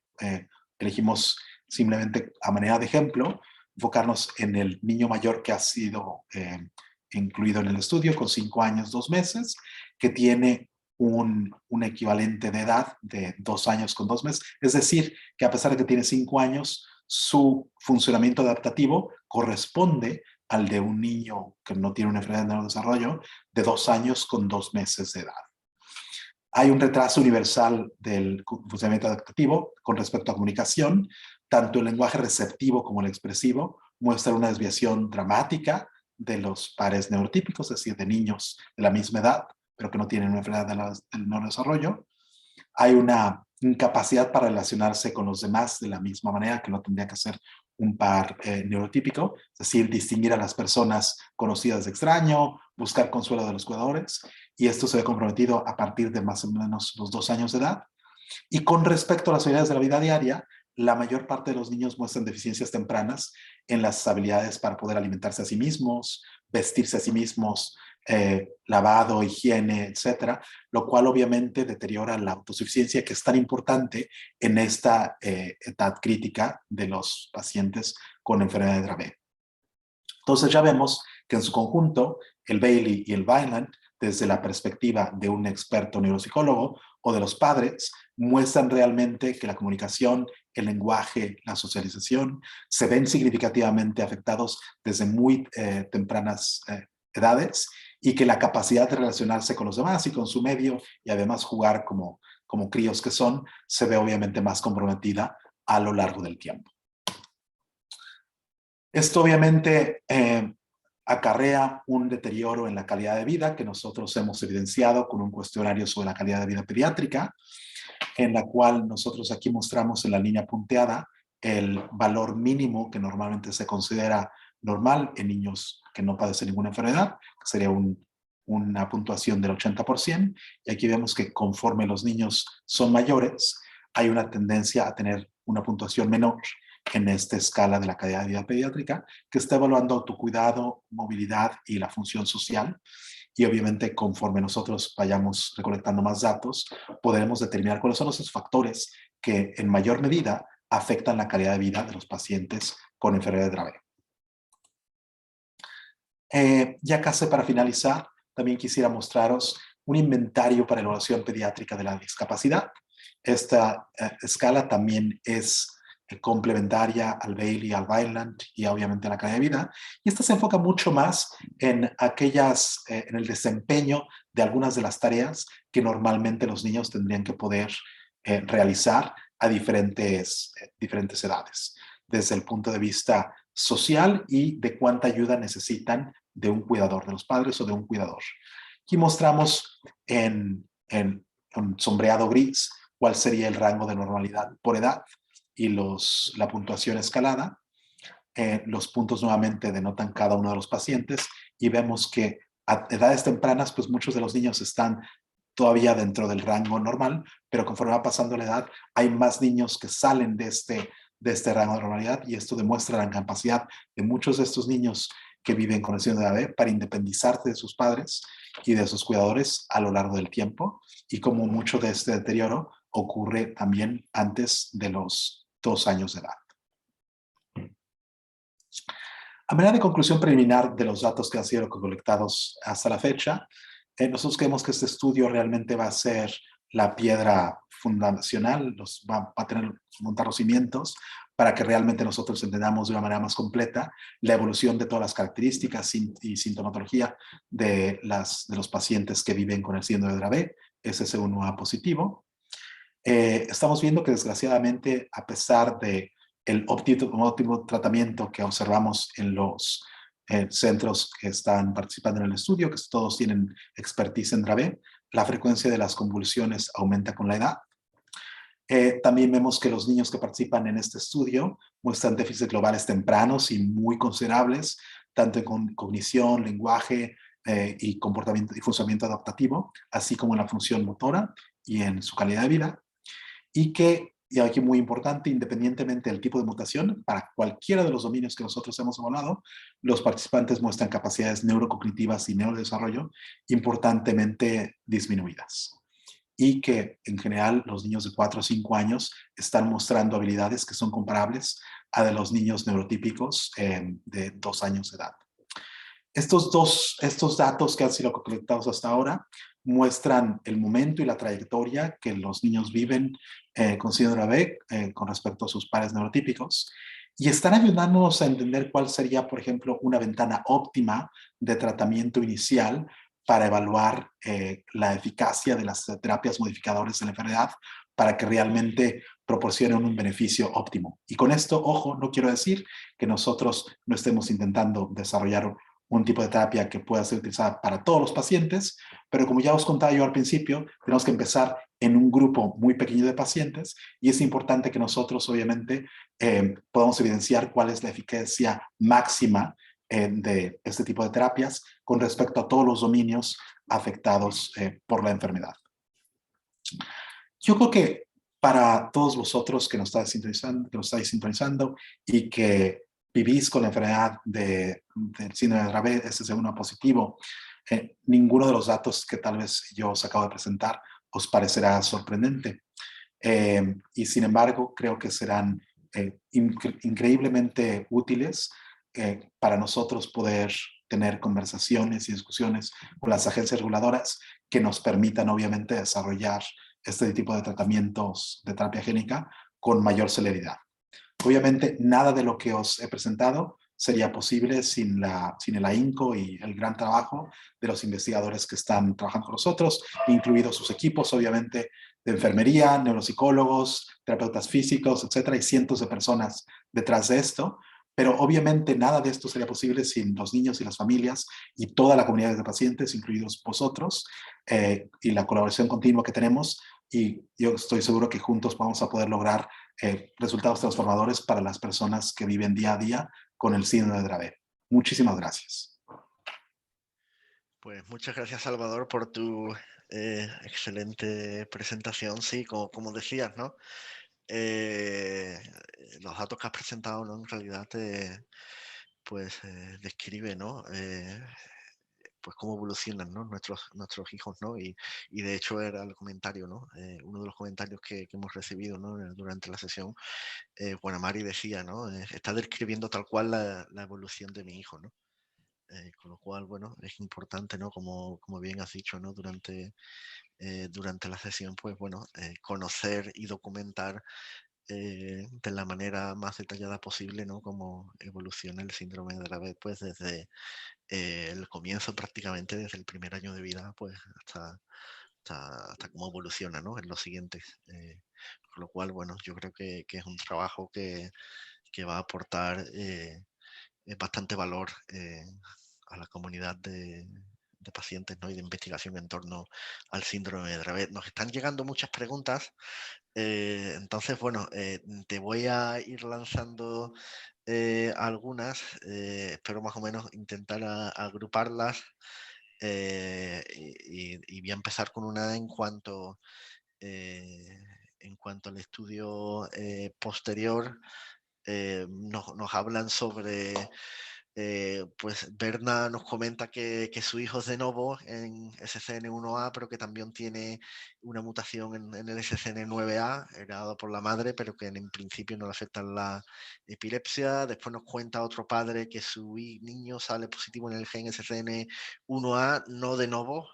elegimos simplemente a manera de ejemplo enfocarnos en el niño mayor que ha sido incluido en el estudio con 5 años 2 meses, que tiene un equivalente de edad de 2 años con 2 meses. Es decir, que a pesar de que tiene 5 años, su funcionamiento adaptativo corresponde al de un niño que no tiene una enfermedad de neurodesarrollo de 2 años con 2 meses de edad. Hay un retraso universal del funcionamiento adaptativo con respecto a comunicación. Tanto el lenguaje receptivo como el expresivo muestran una desviación dramática de los pares neurotípicos, es decir, de niños de la misma edad, pero que no tienen una enfermedad del neurodesarrollo. Hay una incapacidad para relacionarse con los demás de la misma manera que lo tendría que hacer un par neurotípico, es decir, distinguir a las personas conocidas de extraño, buscar consuelo de los cuidadores, y esto se ve comprometido a partir de más o menos los 2 años de edad. Y con respecto a las habilidades de la vida diaria, la mayor parte de los niños muestran deficiencias tempranas en las habilidades para poder alimentarse a sí mismos, vestirse a sí mismos, lavado, higiene, etcétera, lo cual obviamente deteriora la autosuficiencia, que es tan importante en esta edad crítica de los pacientes con enfermedad de Dravet. Entonces ya vemos que en su conjunto el Bayley y el Vineland, desde la perspectiva de un experto neuropsicólogo o de los padres, muestran realmente que la comunicación, el lenguaje, la socialización se ven significativamente afectados desde muy tempranas edades, y que la capacidad de relacionarse con los demás y con su medio y además jugar como críos que son, se ve obviamente más comprometida a lo largo del tiempo. Esto obviamente acarrea un deterioro en la calidad de vida que nosotros hemos evidenciado con un cuestionario sobre la calidad de vida pediátrica, en la cual nosotros aquí mostramos en la línea punteada el valor mínimo que normalmente se considera normal en niños que no padecen ninguna enfermedad, que sería una puntuación del 80%, y aquí vemos que conforme los niños son mayores, hay una tendencia a tener una puntuación menor en esta escala de la calidad de vida pediátrica, que está evaluando autocuidado, movilidad y la función social. Y obviamente conforme nosotros vayamos recolectando más datos, podremos determinar cuáles son esos factores que en mayor medida afectan la calidad de vida de los pacientes con enfermedad de Dravet. Ya casi para finalizar, también quisiera mostraros un inventario para evaluación pediátrica de la discapacidad. Esta escala también es complementaria al Bayley, al Vineland y obviamente a la calidad de vida. Y esta se enfoca mucho más en en el desempeño de algunas de las tareas que normalmente los niños tendrían que poder realizar a diferentes edades, desde el punto de vista social y de cuánta ayuda necesitan de un cuidador, de los padres o de un cuidador. Aquí mostramos en un sombreado gris cuál sería el rango de normalidad por edad y la puntuación escalada. Los puntos nuevamente denotan cada uno de los pacientes, y vemos que a edades tempranas, pues muchos de los niños están todavía dentro del rango normal, pero conforme va pasando la edad, hay más niños que salen de este rango de normalidad, y esto demuestra la capacidad de muchos de estos niños que viven con el síndrome de Dravet para independizarse de sus padres y de sus cuidadores a lo largo del tiempo, y como mucho de este deterioro ocurre también antes de los 2 años de edad. A manera de conclusión preliminar de los datos que han sido colectados hasta la fecha, nosotros creemos que este estudio realmente va a ser la piedra fundacional, va a montar los cimientos para que realmente nosotros entendamos de una manera más completa la evolución de todas las características y sintomatología de los pacientes que viven con el síndrome de Dravet, SC1A positivo. Estamos viendo que desgraciadamente, a pesar de el óptimo tratamiento que observamos en los centros que están participando en el estudio, que todos tienen expertise en Dravet, la frecuencia de las convulsiones aumenta con la edad. También vemos que los niños que participan en este estudio muestran déficits globales tempranos y muy considerables, tanto en cognición, lenguaje y comportamiento y funcionamiento adaptativo, así como en la función motora y en su calidad de vida. Y aquí muy importante, independientemente del tipo de mutación, para cualquiera de los dominios que nosotros hemos evaluado, los participantes muestran capacidades neurocognitivas y neurodesarrollo importantemente disminuidas. Y que en general los niños de 4 o 5 años están mostrando habilidades que son comparables a de los niños neurotípicos de 2 años de edad. Estos datos que han sido colectados hasta ahora muestran el momento y la trayectoria que los niños viven con síndrome Dravet con respecto a sus pares neurotípicos, y están ayudándonos a entender cuál sería, por ejemplo, una ventana óptima de tratamiento inicial para evaluar la eficacia de las terapias modificadoras de la enfermedad para que realmente proporcionen un beneficio óptimo. Y con esto, ojo, no quiero decir que nosotros no estemos intentando desarrollar un tipo de terapia que pueda ser utilizada para todos los pacientes, pero como ya os contaba yo al principio, tenemos que empezar en un grupo muy pequeño de pacientes, y es importante que nosotros obviamente podamos evidenciar cuál es la eficacia máxima de este tipo de terapias con respecto a todos los dominios afectados por la enfermedad. Yo creo que para todos vosotros que nos estáis sintonizando y que vivís con la enfermedad del síndrome de Dravet, SC1 positivo, ninguno de los datos que tal vez yo os acabo de presentar os parecerá sorprendente. Y sin embargo, creo que serán increíblemente útiles para nosotros poder tener conversaciones y discusiones con las agencias reguladoras que nos permitan obviamente desarrollar este tipo de tratamientos de terapia génica con mayor celeridad. Obviamente, nada de lo que os he presentado sería posible sin el ahínco y el gran trabajo de los investigadores que están trabajando con nosotros, incluidos sus equipos, obviamente, de enfermería, neuropsicólogos, terapeutas físicos, etcétera, y cientos de personas detrás de esto. Pero obviamente nada de esto sería posible sin los niños y las familias y toda la comunidad de pacientes, incluidos vosotros, y la colaboración continua que tenemos. Y yo estoy seguro que juntos vamos a poder lograr resultados transformadores para las personas que viven día a día con el síndrome de Dravet. Muchísimas gracias. Pues muchas gracias, Salvador, por tu excelente presentación. Sí, como decías, ¿no? Los datos que has presentado, ¿no? En realidad describe, ¿no? Pues cómo evolucionan, ¿no? nuestros hijos, ¿no? Y de hecho era el comentario, ¿no? Uno de los comentarios que hemos recibido, ¿no? Durante la sesión, Guanamari decía, ¿no? Está describiendo tal cual la evolución de mi hijo, ¿no? Con lo cual, bueno, es importante, ¿no? Como bien has dicho, ¿no? Durante la sesión, pues bueno, conocer y documentar de la manera más detallada posible, ¿no? Cómo evoluciona el síndrome de Dravet, pues desde el comienzo, prácticamente desde el primer año de vida, pues hasta cómo evoluciona, ¿no? En los siguientes. Con lo cual, bueno, yo creo que es un trabajo que va a aportar bastante valor a la comunidad de pacientes, ¿no? Y de investigación en torno al síndrome de Dravet. Nos están llegando muchas preguntas, entonces, bueno, te voy a ir lanzando algunas, espero más o menos intentar agruparlas, y voy a empezar con una en cuanto al estudio posterior. Nos hablan sobre Pues Berna nos comenta que su hijo es de novo en SCN1A, pero que también tiene una mutación en el SCN9A, heredado por la madre, pero que en principio no le afecta la epilepsia. Después nos cuenta otro padre que su niño sale positivo en el gen SCN1A, no de novo,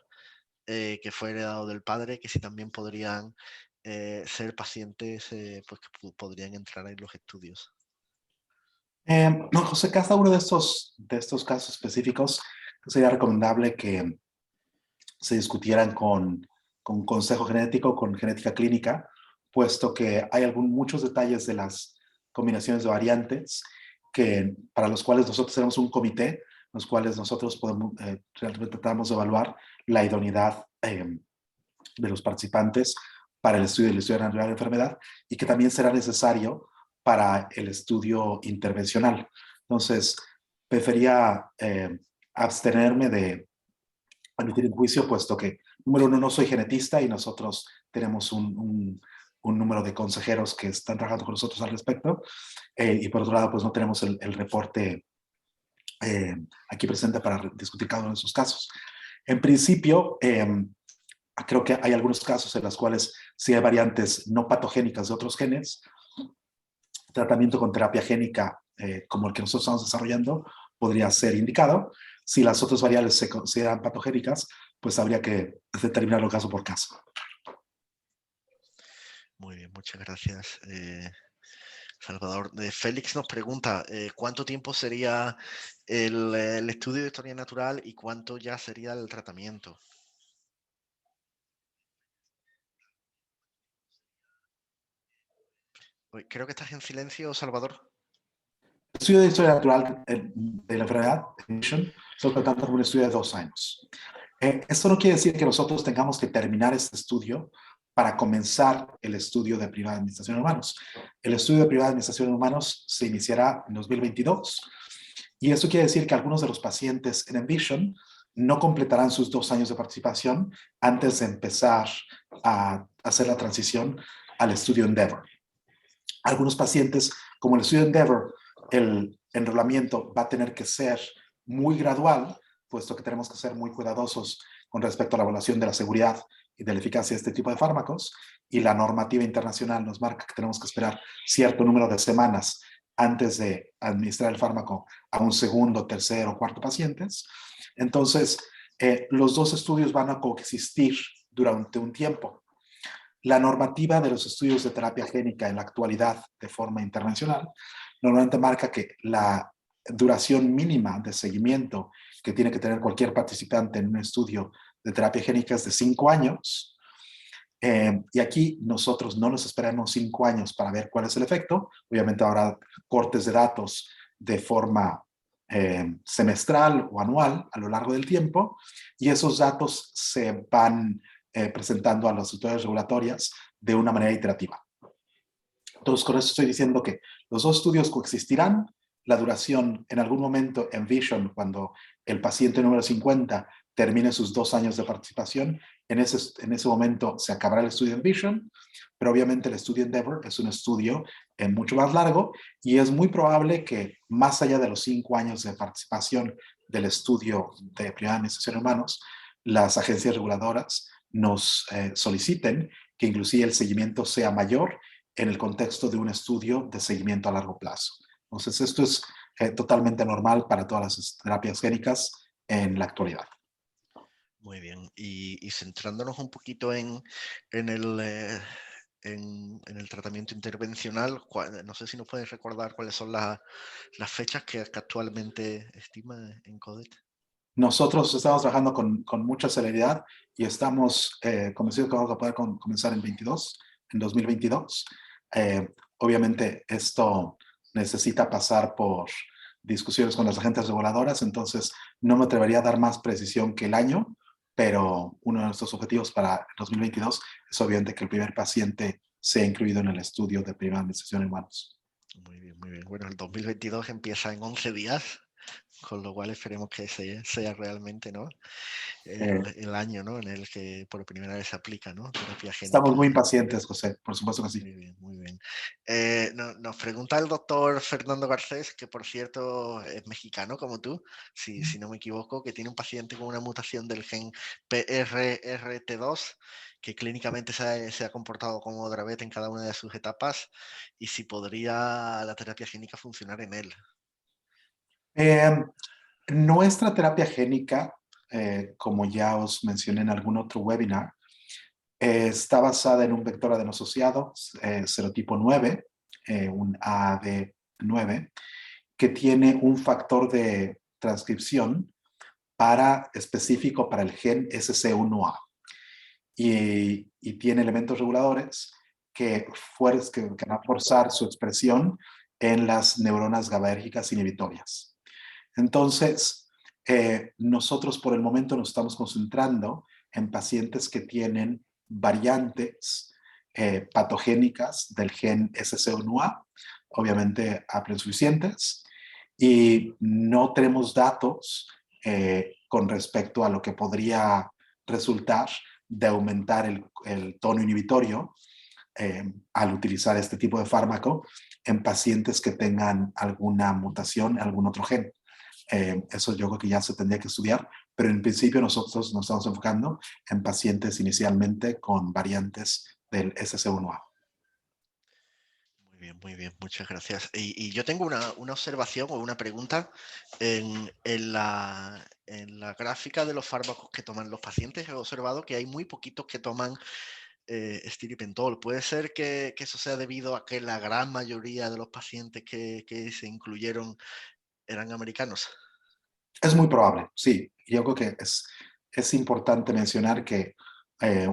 que fue heredado del padre, que sí también podrían ser pacientes pues que podrían entrar en los estudios. No, José, cada uno de estos casos específicos sería recomendable que se discutieran con consejo genético, con genética clínica, puesto que hay muchos detalles de las combinaciones de variantes para los cuales nosotros tenemos un comité, los cuales nosotros realmente tratamos de evaluar la idoneidad de los participantes para el estudio natural de la enfermedad y que también será necesario para el estudio intervencional. Entonces, prefería abstenerme de emitir un juicio, puesto que, número uno, no soy genetista y nosotros tenemos un número de consejeros que están trabajando con nosotros al respecto. Y por otro lado, pues no tenemos el reporte aquí presente para discutir cada uno de esos casos. En principio, creo que hay algunos casos en los cuales sí hay variantes no patogénicas de otros genes. Tratamiento con terapia génica, como el que nosotros estamos desarrollando, podría ser indicado. Si las otras variables se consideran patogénicas, pues habría que determinarlo caso por caso. Muy bien, muchas gracias, Salvador. Félix nos pregunta, ¿cuánto tiempo sería el estudio de historia natural y cuánto ya sería el tratamiento? Creo que estás en silencio, Salvador. El estudio de historia natural de la enfermedad, se trata de un estudio de 2 años. Esto no quiere decir que nosotros tengamos que terminar este estudio para comenzar el estudio de privada administración en humanos. El estudio de privada administración en humanos se iniciará en 2022 y esto quiere decir que algunos de los pacientes en Envision no completarán sus 2 años de participación antes de empezar a hacer la transición al estudio Endeavor. Algunos pacientes, como el estudio Endeavor, el enrolamiento va a tener que ser muy gradual, puesto que tenemos que ser muy cuidadosos con respecto a la evaluación de la seguridad y de la eficacia de este tipo de fármacos, y la normativa internacional nos marca que tenemos que esperar cierto número de semanas antes de administrar el fármaco a un segundo, tercero o cuarto pacientes. Entonces, los dos estudios van a coexistir durante un tiempo. La normativa de los estudios de terapia génica en la actualidad de forma internacional normalmente marca que la duración mínima de seguimiento que tiene que tener cualquier participante en un estudio de terapia génica es de 5 años. Y aquí nosotros no nos esperamos 5 años para ver cuál es el efecto. Obviamente habrá cortes de datos de forma semestral o anual a lo largo del tiempo, y esos datos se van presentando a las autoridades regulatorias de una manera iterativa. Entonces, con eso estoy diciendo que los dos estudios coexistirán. La duración, en algún momento en Vision, cuando el paciente número 50 termine sus 2 años de participación, en ese momento se acabará el estudio en Vision, pero obviamente el estudio Endeavor es un estudio mucho más largo y es muy probable que más allá de los 5 años de participación del estudio de privada administración en humanos, las agencias reguladoras nos soliciten que inclusive el seguimiento sea mayor en el contexto de un estudio de seguimiento a largo plazo. Entonces, esto es totalmente normal para todas las terapias génicas en la actualidad. Muy bien, y centrándonos un poquito en el tratamiento intervencional, no sé si nos puedes recordar cuáles son las fechas que actualmente estima en CODET. Nosotros estamos trabajando con mucha celeridad y estamos convencidos que vamos a poder comenzar en 2022. Obviamente esto necesita pasar por discusiones con las agentes reguladoras, entonces no me atrevería a dar más precisión que el año, pero uno de nuestros objetivos para 2022 es obviamente que el primer paciente sea incluido en el estudio de primera administración en humanos. Muy bien, muy bien. Bueno, el 2022 empieza en 11 días. Con lo cual esperemos que ese sea realmente, ¿no? Eh, el año, ¿no? En el que por primera vez se aplica, ¿no? Terapia Estamos génica. muy impacientes, José, por supuesto que sí. Muy bien, muy bien. Nos pregunta el doctor Fernando Garcés, que por cierto es mexicano como tú, si no me equivoco, que tiene un paciente con una mutación del gen PRRT2, que clínicamente se ha comportado como Dravet en cada una de sus etapas, y si podría la terapia génica funcionar en él. Eh, Nuestra terapia génica, como ya os mencioné en algún otro webinar, está basada en un vector adenosociado serotipo 9, un AAD9, que tiene un factor de transcripción específico para el gen SC1A y tiene elementos reguladores que van a forzar su expresión en las neuronas GABAérgicas inhibitorias. Entonces, nosotros por el momento nos estamos concentrando en pacientes que tienen variantes patogénicas del gen SC1A, obviamente insuficientes, y no tenemos datos con respecto a lo que podría resultar de aumentar el tono inhibitorio al utilizar este tipo de fármaco en pacientes que tengan alguna mutación, algún otro gen. Eso yo creo que ya se tendría que estudiar, pero en principio nosotros nos estamos enfocando en pacientes inicialmente con variantes del SC1A. Muy bien, muchas gracias. Y yo tengo una observación o una pregunta en la gráfica de los fármacos que toman los pacientes. He observado que hay muy poquitos que toman estiripentol. ¿Puede ser que eso sea debido a que la gran mayoría de los pacientes que se incluyeron eran americanos? Es muy probable, sí. Yo creo que es importante mencionar que eh,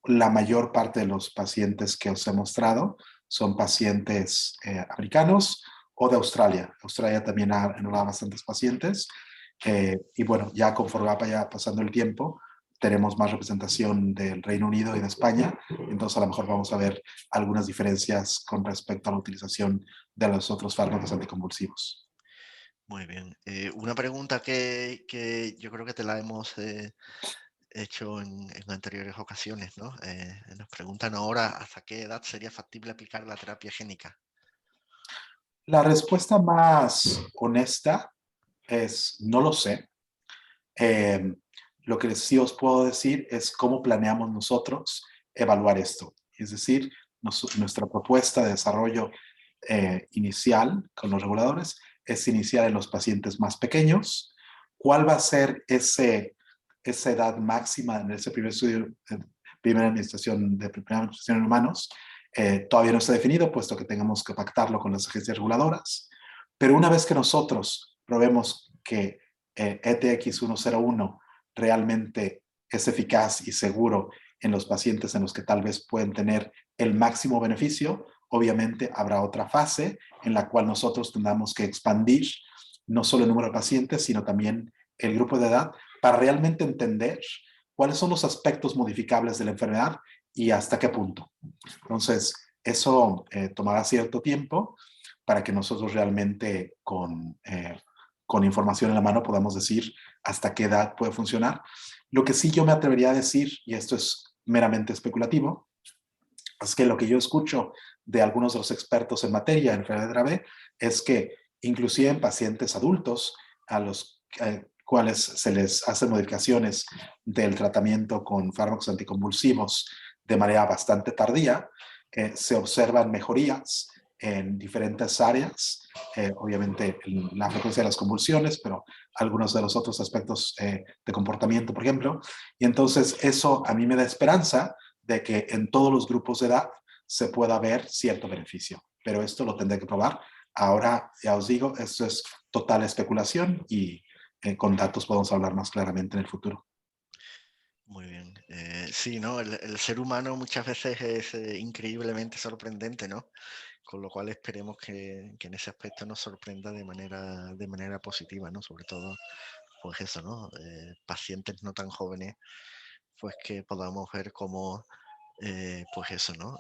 la mayor parte de los pacientes que os he mostrado son pacientes americanos o de Australia. Australia también ha enrolado bastantes pacientes. Y bueno, ya conforme vaya pasando el tiempo, tenemos más representación del Reino Unido y de España. Entonces a lo mejor vamos a ver algunas diferencias con respecto a la utilización de los otros fármacos anticonvulsivos. Muy bien. Una pregunta que yo creo que te la hemos hecho en anteriores ocasiones, ¿no? Nos preguntan ahora hasta qué edad sería factible aplicar la terapia génica. La respuesta más honesta es no lo sé. Eh, lo que sí os puedo decir es cómo planeamos nosotros evaluar esto. Es decir, nuestra propuesta de desarrollo inicial con los reguladores es iniciar en los pacientes más pequeños. ¿Cuál va a ser esa edad máxima en ese primer estudio, primera administración en humanos? Todavía no está definido, puesto que tengamos que pactarlo con las agencias reguladoras. Pero una vez que nosotros probemos que ETX101 realmente es eficaz y seguro en los pacientes en los que tal vez pueden tener el máximo beneficio, obviamente habrá otra fase en la cual nosotros tendremos que expandir no solo el número de pacientes, sino también el grupo de edad para realmente entender cuáles son los aspectos modificables de la enfermedad y hasta qué punto. Entonces, eso tomará cierto tiempo para que nosotros realmente con información en la mano podamos decir hasta qué edad puede funcionar. Lo que sí yo me atrevería a decir, y esto es meramente especulativo, es que lo que yo escucho de algunos de los expertos en materia en enfermedad grave es que inclusive en pacientes adultos a los cuales se les hacen modificaciones del tratamiento con fármacos anticonvulsivos de manera bastante tardía, se observan mejorías en diferentes áreas, obviamente la frecuencia de las convulsiones, pero algunos de los otros aspectos de comportamiento, por ejemplo. Y entonces eso a mí me da esperanza de que en todos los grupos de edad se pueda ver cierto beneficio. Pero esto lo tendré que probar. Ahora, ya os digo, esto es total especulación y con datos podemos hablar más claramente en el futuro. Muy bien. Sí, ¿no? El ser humano muchas veces es increíblemente sorprendente, ¿no? Con lo cual esperemos que en ese aspecto nos sorprenda de manera positiva, ¿no? Sobre todo, pues eso, ¿no? Pacientes no tan jóvenes, pues que podamos ver cómo, pues eso, ¿no?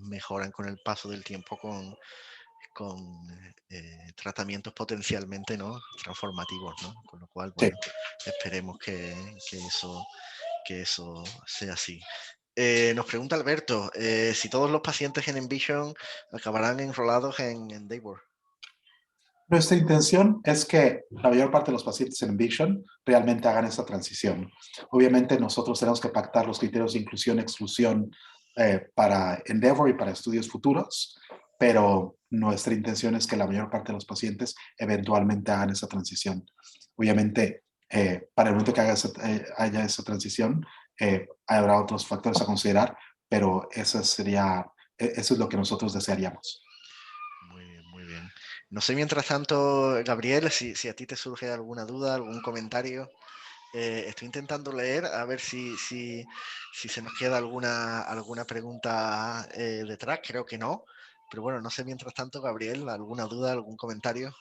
Mejoran con el paso del tiempo con tratamientos potencialmente, ¿no?, transformativos, ¿no? Con lo cual, Sí. bueno, esperemos que eso sea así. Nos pregunta Alberto, si todos los pacientes en Envision acabarán enrolados en Endeavor. Nuestra intención es que la mayor parte de los pacientes en Envision realmente hagan esa transición. Obviamente nosotros tenemos que pactar los criterios de inclusión, exclusión para Endeavor y para estudios futuros, pero nuestra intención es que la mayor parte de los pacientes eventualmente hagan esa transición. Obviamente, para el momento que haya esa transición, habrá otros factores a considerar, pero eso es lo que nosotros desearíamos. Muy bien, muy bien. No sé, mientras tanto, Gabriel, si a ti te surge alguna duda, algún comentario. Estoy intentando leer a ver si se nos queda alguna pregunta detrás. Creo que no. Pero bueno, no sé, mientras tanto, Gabriel, ¿alguna duda, algún comentario?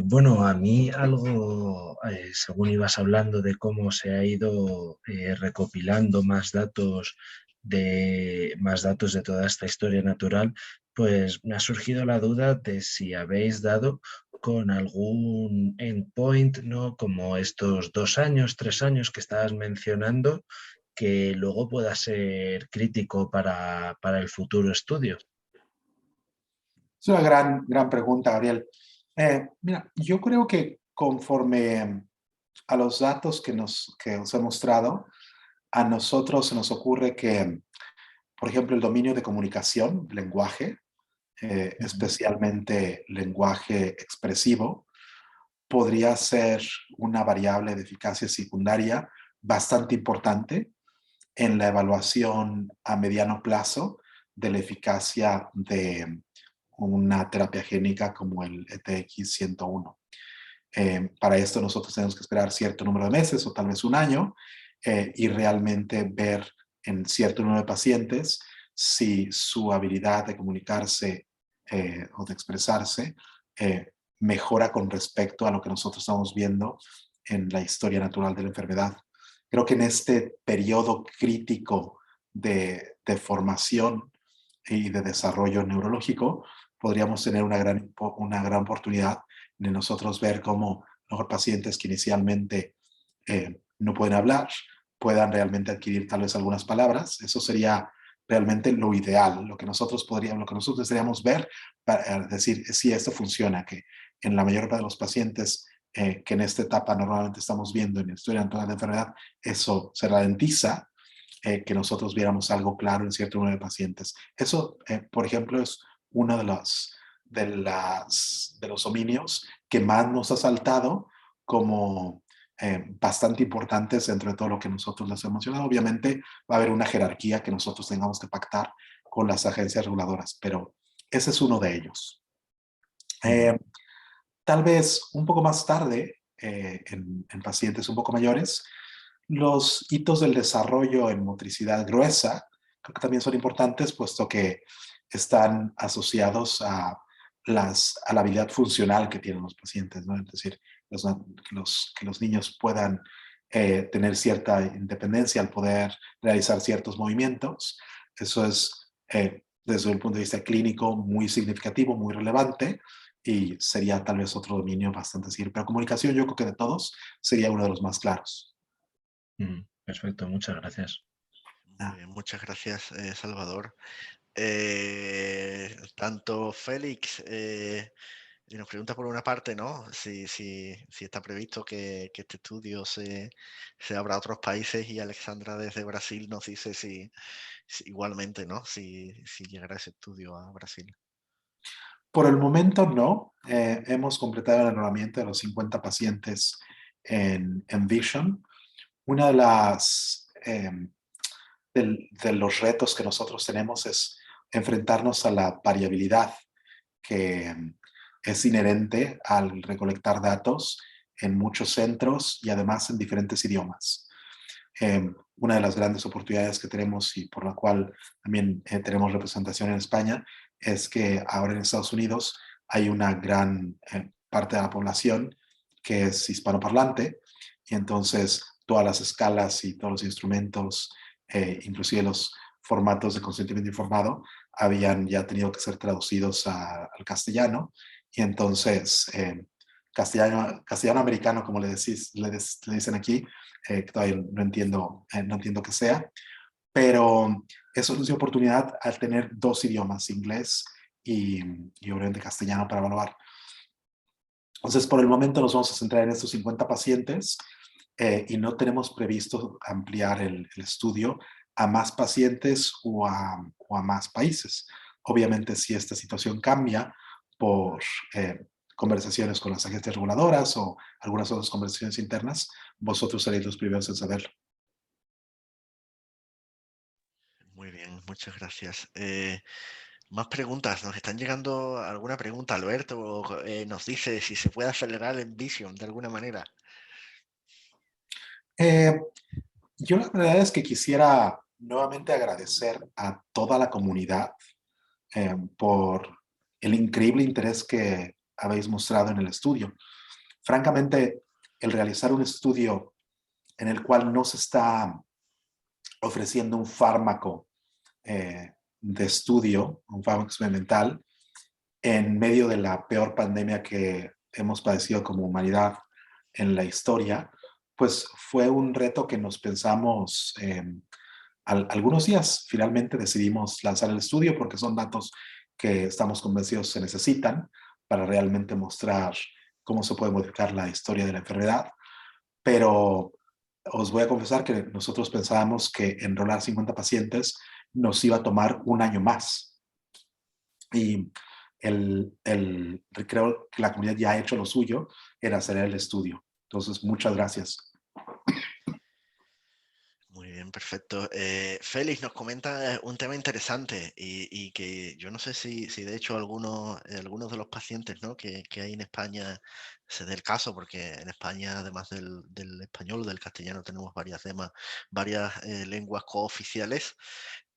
Bueno, a mí algo, según ibas hablando de cómo se ha ido recopilando más datos de toda esta historia natural, pues me ha surgido la duda de si habéis dado con algún endpoint, ¿no? Como estos 2 años, 3 años que estabas mencionando, que luego pueda ser crítico para el futuro estudio. Es una gran pregunta, Gabriel. Mira, yo creo que conforme a los datos que os he mostrado, a nosotros se nos ocurre que, por ejemplo, el dominio de comunicación, lenguaje, Ujú. especialmente lenguaje expresivo, podría ser una variable de eficacia secundaria bastante importante en la evaluación a mediano plazo de la eficacia de una terapia génica como el ETX-101. Para esto nosotros tenemos que esperar cierto número de meses o tal vez un año y realmente ver en cierto número de pacientes si su habilidad de comunicarse o de expresarse mejora con respecto a lo que nosotros estamos viendo en la historia natural de la enfermedad. Creo que en este periodo crítico de formación y de desarrollo neurológico podríamos tener una gran oportunidad de nosotros ver cómo mejor pacientes que inicialmente no pueden hablar puedan realmente adquirir tal vez algunas palabras. Eso sería realmente lo ideal, lo que nosotros desearíamos ver para decir si esto funciona, que en la mayor parte de los pacientes que en esta etapa normalmente estamos viendo en la historia natural de enfermedad, eso se ralentiza, que nosotros viéramos algo claro en cierto número de pacientes. Eso, por ejemplo, es uno de los dominios que más nos ha saltado como bastante importantes dentro de todo lo que nosotros les hemos mencionado. Obviamente va a haber una jerarquía que nosotros tengamos que pactar con las agencias reguladoras, pero ese es uno de ellos. Ujú. Tal vez un poco más tarde, en pacientes un poco mayores, los hitos del desarrollo en motricidad gruesa creo que también son importantes, puesto que están asociados a la habilidad funcional que tienen los pacientes, ¿no? Es decir, que los niños puedan tener cierta independencia al poder realizar ciertos movimientos. Eso es, desde el punto de vista clínico, muy significativo, muy relevante y sería tal vez otro dominio bastante seguir. Pero comunicación, yo creo que de todos sería uno de los más claros. Perfecto, muchas gracias. Muy bien, muchas gracias, Salvador. Tanto Félix nos pregunta por una parte, ¿no? Si está previsto que este estudio se abra a otros países, y Alexandra desde Brasil nos dice si igualmente, ¿no? Si llegará ese estudio a Brasil. Por el momento no. Hemos completado el enrolamiento de los 50 pacientes en Vision. Una de de los retos que nosotros tenemos es enfrentarnos a la variabilidad que es inherente al recolectar datos en muchos centros y además en diferentes idiomas. Una de las grandes oportunidades que tenemos y por la cual también tenemos representación en España es que ahora en Estados Unidos hay una gran parte de la población que es hispanoparlante y entonces todas las escalas y todos los instrumentos, inclusive los formatos de consentimiento informado, habían ya tenido que ser traducidos al castellano, y entonces castellano americano, como le dicen aquí, que todavía no entiendo qué sea, pero eso nos dio oportunidad al tener dos idiomas, inglés y obviamente castellano, para evaluar. Entonces, por el momento nos vamos a centrar en estos 50 pacientes y no tenemos previsto ampliar el estudio a más pacientes o a más países. Obviamente, si esta situación cambia por conversaciones con las agencias reguladoras o algunas otras conversaciones internas, vosotros seréis los primeros en saberlo. Muy bien, muchas gracias. Más preguntas. Nos están llegando alguna pregunta. Alberto nos dice si se puede acelerar el Vision de alguna manera. Yo la verdad es que quisiera nuevamente agradecer a toda la comunidad por el increíble interés que habéis mostrado en el estudio. Francamente, el realizar un estudio en el cual no se está ofreciendo un fármaco de estudio, un fármaco experimental, en medio de la peor pandemia que hemos padecido como humanidad en la historia, pues fue un reto que nos pensamos algunos días. Finalmente decidimos lanzar el estudio porque son datos que estamos convencidos se necesitan para realmente mostrar cómo se puede modificar la historia de la enfermedad. Pero os voy a confesar que nosotros pensábamos que enrolar 50 pacientes nos iba a tomar un año más. Y creo que la comunidad ya ha hecho lo suyo en hacer el estudio. Entonces, muchas gracias. Muy bien, perfecto. Félix nos comenta un tema interesante y que yo no sé si de hecho algunos de los pacientes, ¿no?, que hay en España se dé el caso, porque en España, además del español o del castellano, tenemos varias lenguas cooficiales.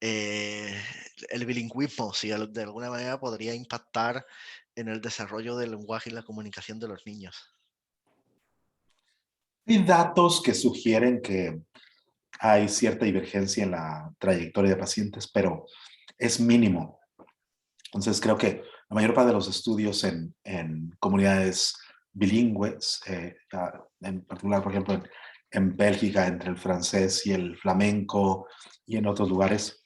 El bilingüismo, si de alguna manera podría impactar en el desarrollo del lenguaje y la comunicación de los niños. Hay datos que sugieren que hay cierta divergencia en la trayectoria de pacientes, pero es mínimo. Entonces creo que la mayor parte de los estudios en comunidades bilingües, en particular, por ejemplo, en Bélgica, entre el francés y el flamenco y en otros lugares,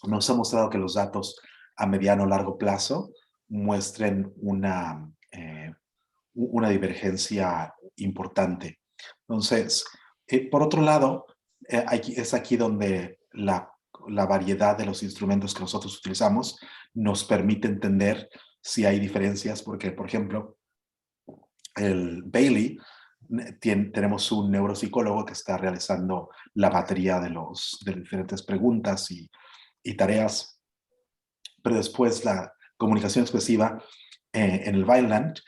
nos ha mostrado que los datos a mediano o largo plazo muestren una divergencia importante. Entonces, por otro lado, es aquí donde la variedad de los instrumentos que nosotros utilizamos nos permite entender si hay diferencias, porque, por ejemplo, el Bailey, tenemos un neuropsicólogo que está realizando la batería de diferentes preguntas y tareas, pero después la comunicación expresiva en el Vineland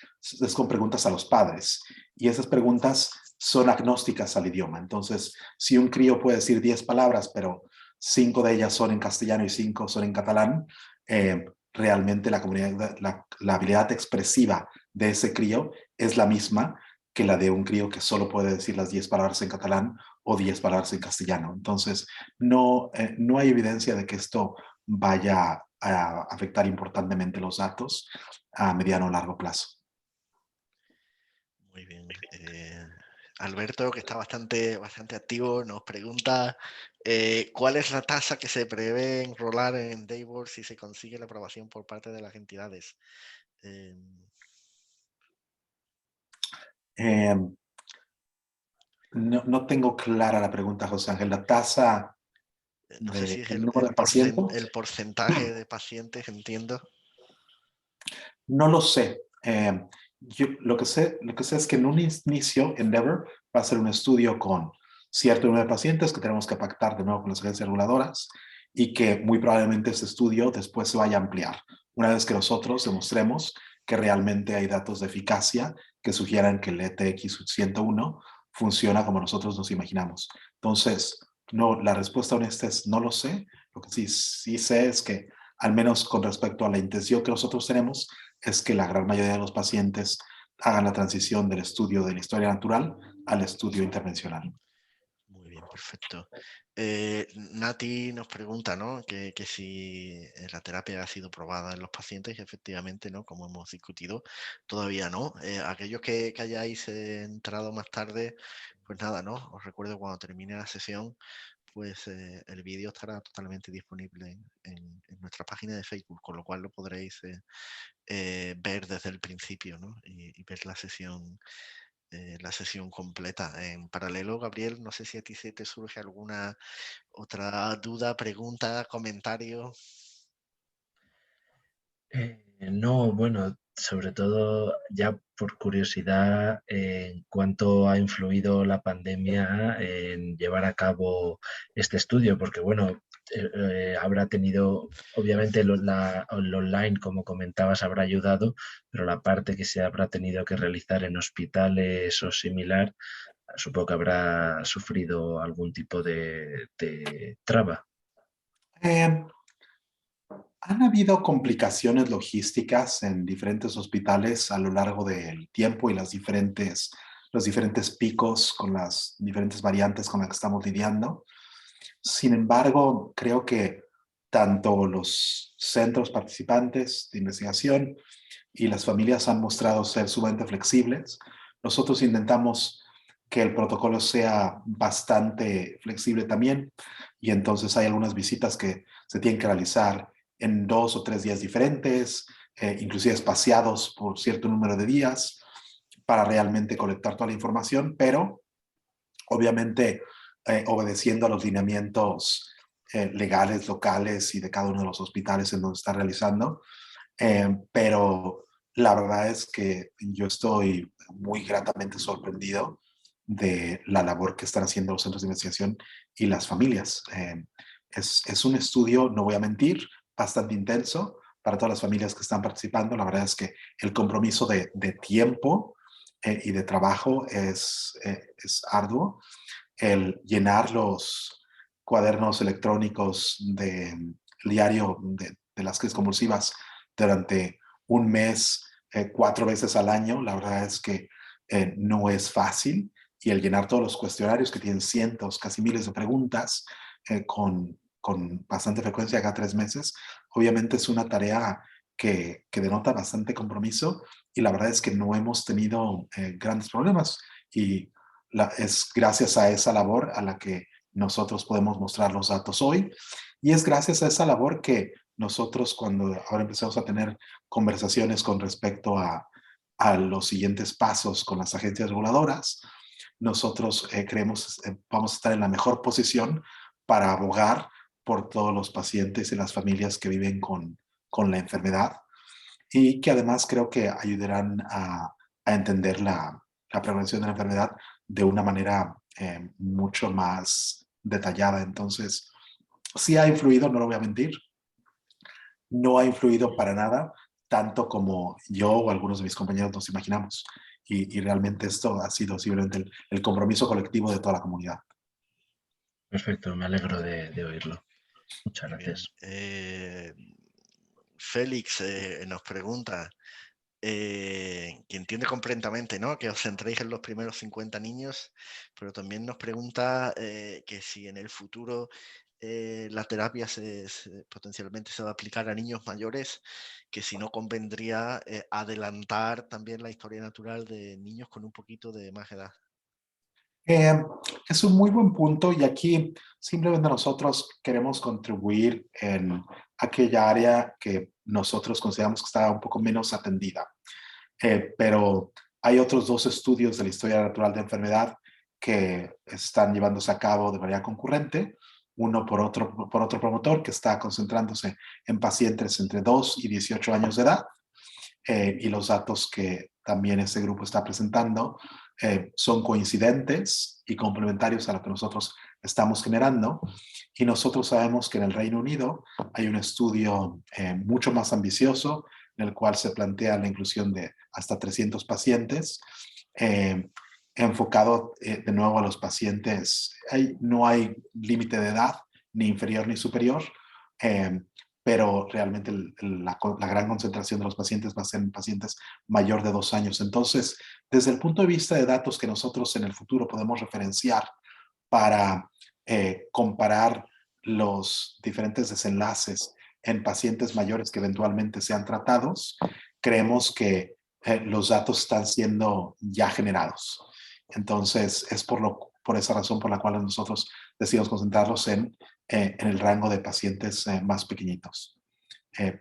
es con preguntas a los padres, y esas preguntas son agnósticas al idioma. Entonces, si un crío puede decir 10 palabras, pero 5 de ellas son en castellano y 5 son en catalán, realmente la habilidad expresiva de ese crío es la misma que la de un crío que solo puede decir las 10 palabras en catalán o 10 palabras en castellano. Entonces, no hay evidencia de que esto vaya a afectar importantemente los datos a mediano o largo plazo. Muy bien. Alberto, que está bastante activo, nos pregunta ¿cuál es la tasa que se prevé enrolar en Endeavour si se consigue la aprobación por parte de las entidades? No tengo clara la pregunta, José Ángel. La tasa no sé si es el número de pacientes. el porcentaje de pacientes, entiendo. No lo sé. Yo lo que sé es que en un inicio Endeavour va a ser un estudio con cierto número de pacientes que tenemos que pactar de nuevo con las agencias reguladoras, y que muy probablemente este estudio después se vaya a ampliar una vez que nosotros demostremos que realmente hay datos de eficacia que sugieran que el ETX-101 funciona como nosotros nos imaginamos. Entonces, no, la respuesta honesta es no lo sé. Lo que sí sé es que, al menos con respecto a la intención que nosotros tenemos, es que la gran mayoría de los pacientes hagan la transición del estudio de la historia natural al estudio intervencional. Muy bien, Perfecto. Nati nos pregunta, ¿no? Que si la terapia ha sido probada en los pacientes y efectivamente, ¿no? Como hemos discutido, todavía no. Aquellos que hayáis entrado más tarde, pues nada, ¿no? Os recuerdo cuando termine la sesión, pues el vídeo estará totalmente disponible en nuestra página de Facebook, con lo cual lo podréis ver desde el principio, ¿no? Y ver la sesión completa. En paralelo, Gabriel, no sé si a ti se te surge alguna otra duda, pregunta, comentario. No, bueno, sobre todo ya por curiosidad, en cuánto ha influido la pandemia en llevar a cabo este estudio, porque bueno, habrá tenido, obviamente el online, como comentabas, habrá ayudado, pero la parte que se habrá tenido que realizar en hospitales o similar, supongo que habrá sufrido algún tipo de traba. Eh, Han habido complicaciones logísticas en diferentes hospitales a lo largo del tiempo y los diferentes picos con las diferentes variantes con las que estamos lidiando. Sin embargo, creo que tanto los centros participantes de investigación y las familias han mostrado ser sumamente flexibles. Nosotros intentamos que el protocolo sea bastante flexible también, y entonces hay algunas visitas que se tienen que realizar en 2 o 3 días diferentes, inclusive espaciados por cierto número de días para realmente colectar toda la información, pero obviamente obedeciendo a los lineamientos legales, locales y de cada uno de los hospitales en donde está realizando. Pero la verdad es que yo estoy muy gratamente sorprendido de la labor que están haciendo los centros de investigación y las familias. Es un estudio, no voy a mentir, bastante intenso para todas las familias que están participando. La verdad es que el compromiso de tiempo y de trabajo es arduo. El llenar los cuadernos electrónicos del diario de las crisis convulsivas durante un mes, 4 veces al año, la verdad es que no es fácil. Y el llenar todos los cuestionarios que tienen cientos, casi miles de preguntas con bastante frecuencia cada 3 meses, obviamente es una tarea que denota bastante compromiso, y la verdad es que no hemos tenido grandes problemas. Y es gracias a esa labor a la que nosotros podemos mostrar los datos hoy, y es gracias a esa labor que nosotros, cuando ahora empezamos a tener conversaciones con respecto a los siguientes pasos con las agencias reguladoras, nosotros creemos vamos a estar en la mejor posición para abogar por todos los pacientes y las familias que viven con la enfermedad, y que además creo que ayudarán a entender la prevención de la enfermedad de una manera mucho más detallada. Entonces, sí ha influido, no lo voy a mentir, no ha influido para nada, tanto como yo o algunos de mis compañeros nos imaginamos. Y realmente esto ha sido simplemente el compromiso colectivo de toda la comunidad. Perfecto, me alegro de oírlo. Muchas Muy bien. gracias. Félix nos pregunta, que entiende completamente, ¿no?, que os centréis en los primeros 50 niños, pero también nos pregunta que si en el futuro la terapia potencialmente se va a aplicar a niños mayores, que si no convendría adelantar también la historia natural de niños con un poquito de más edad. Eh, es un muy buen punto, y aquí simplemente nosotros queremos contribuir en aquella área que nosotros consideramos que está un poco menos atendida. Pero hay otros 2 estudios de la historia natural de enfermedad que están llevándose a cabo de manera concurrente, uno por otro promotor que está concentrándose en pacientes entre 2 y 18 años de edad, y los datos que también ese grupo está presentando son coincidentes y complementarios a lo que nosotros estamos generando. Y nosotros sabemos que en el Reino Unido hay un estudio mucho más ambicioso, en el cual se plantea la inclusión de hasta 300 pacientes, enfocado de nuevo a los pacientes. No hay límite de edad, ni inferior ni superior, pero realmente la gran concentración de los pacientes va a ser en pacientes mayor de 2 años. Entonces, desde el punto de vista de datos que nosotros en el futuro podemos referenciar para comparar los diferentes desenlaces en pacientes mayores que eventualmente sean tratados, creemos que los datos están siendo ya generados. Entonces, es por esa razón por la cual nosotros decidimos concentrarlos en el rango de pacientes más pequeñitos.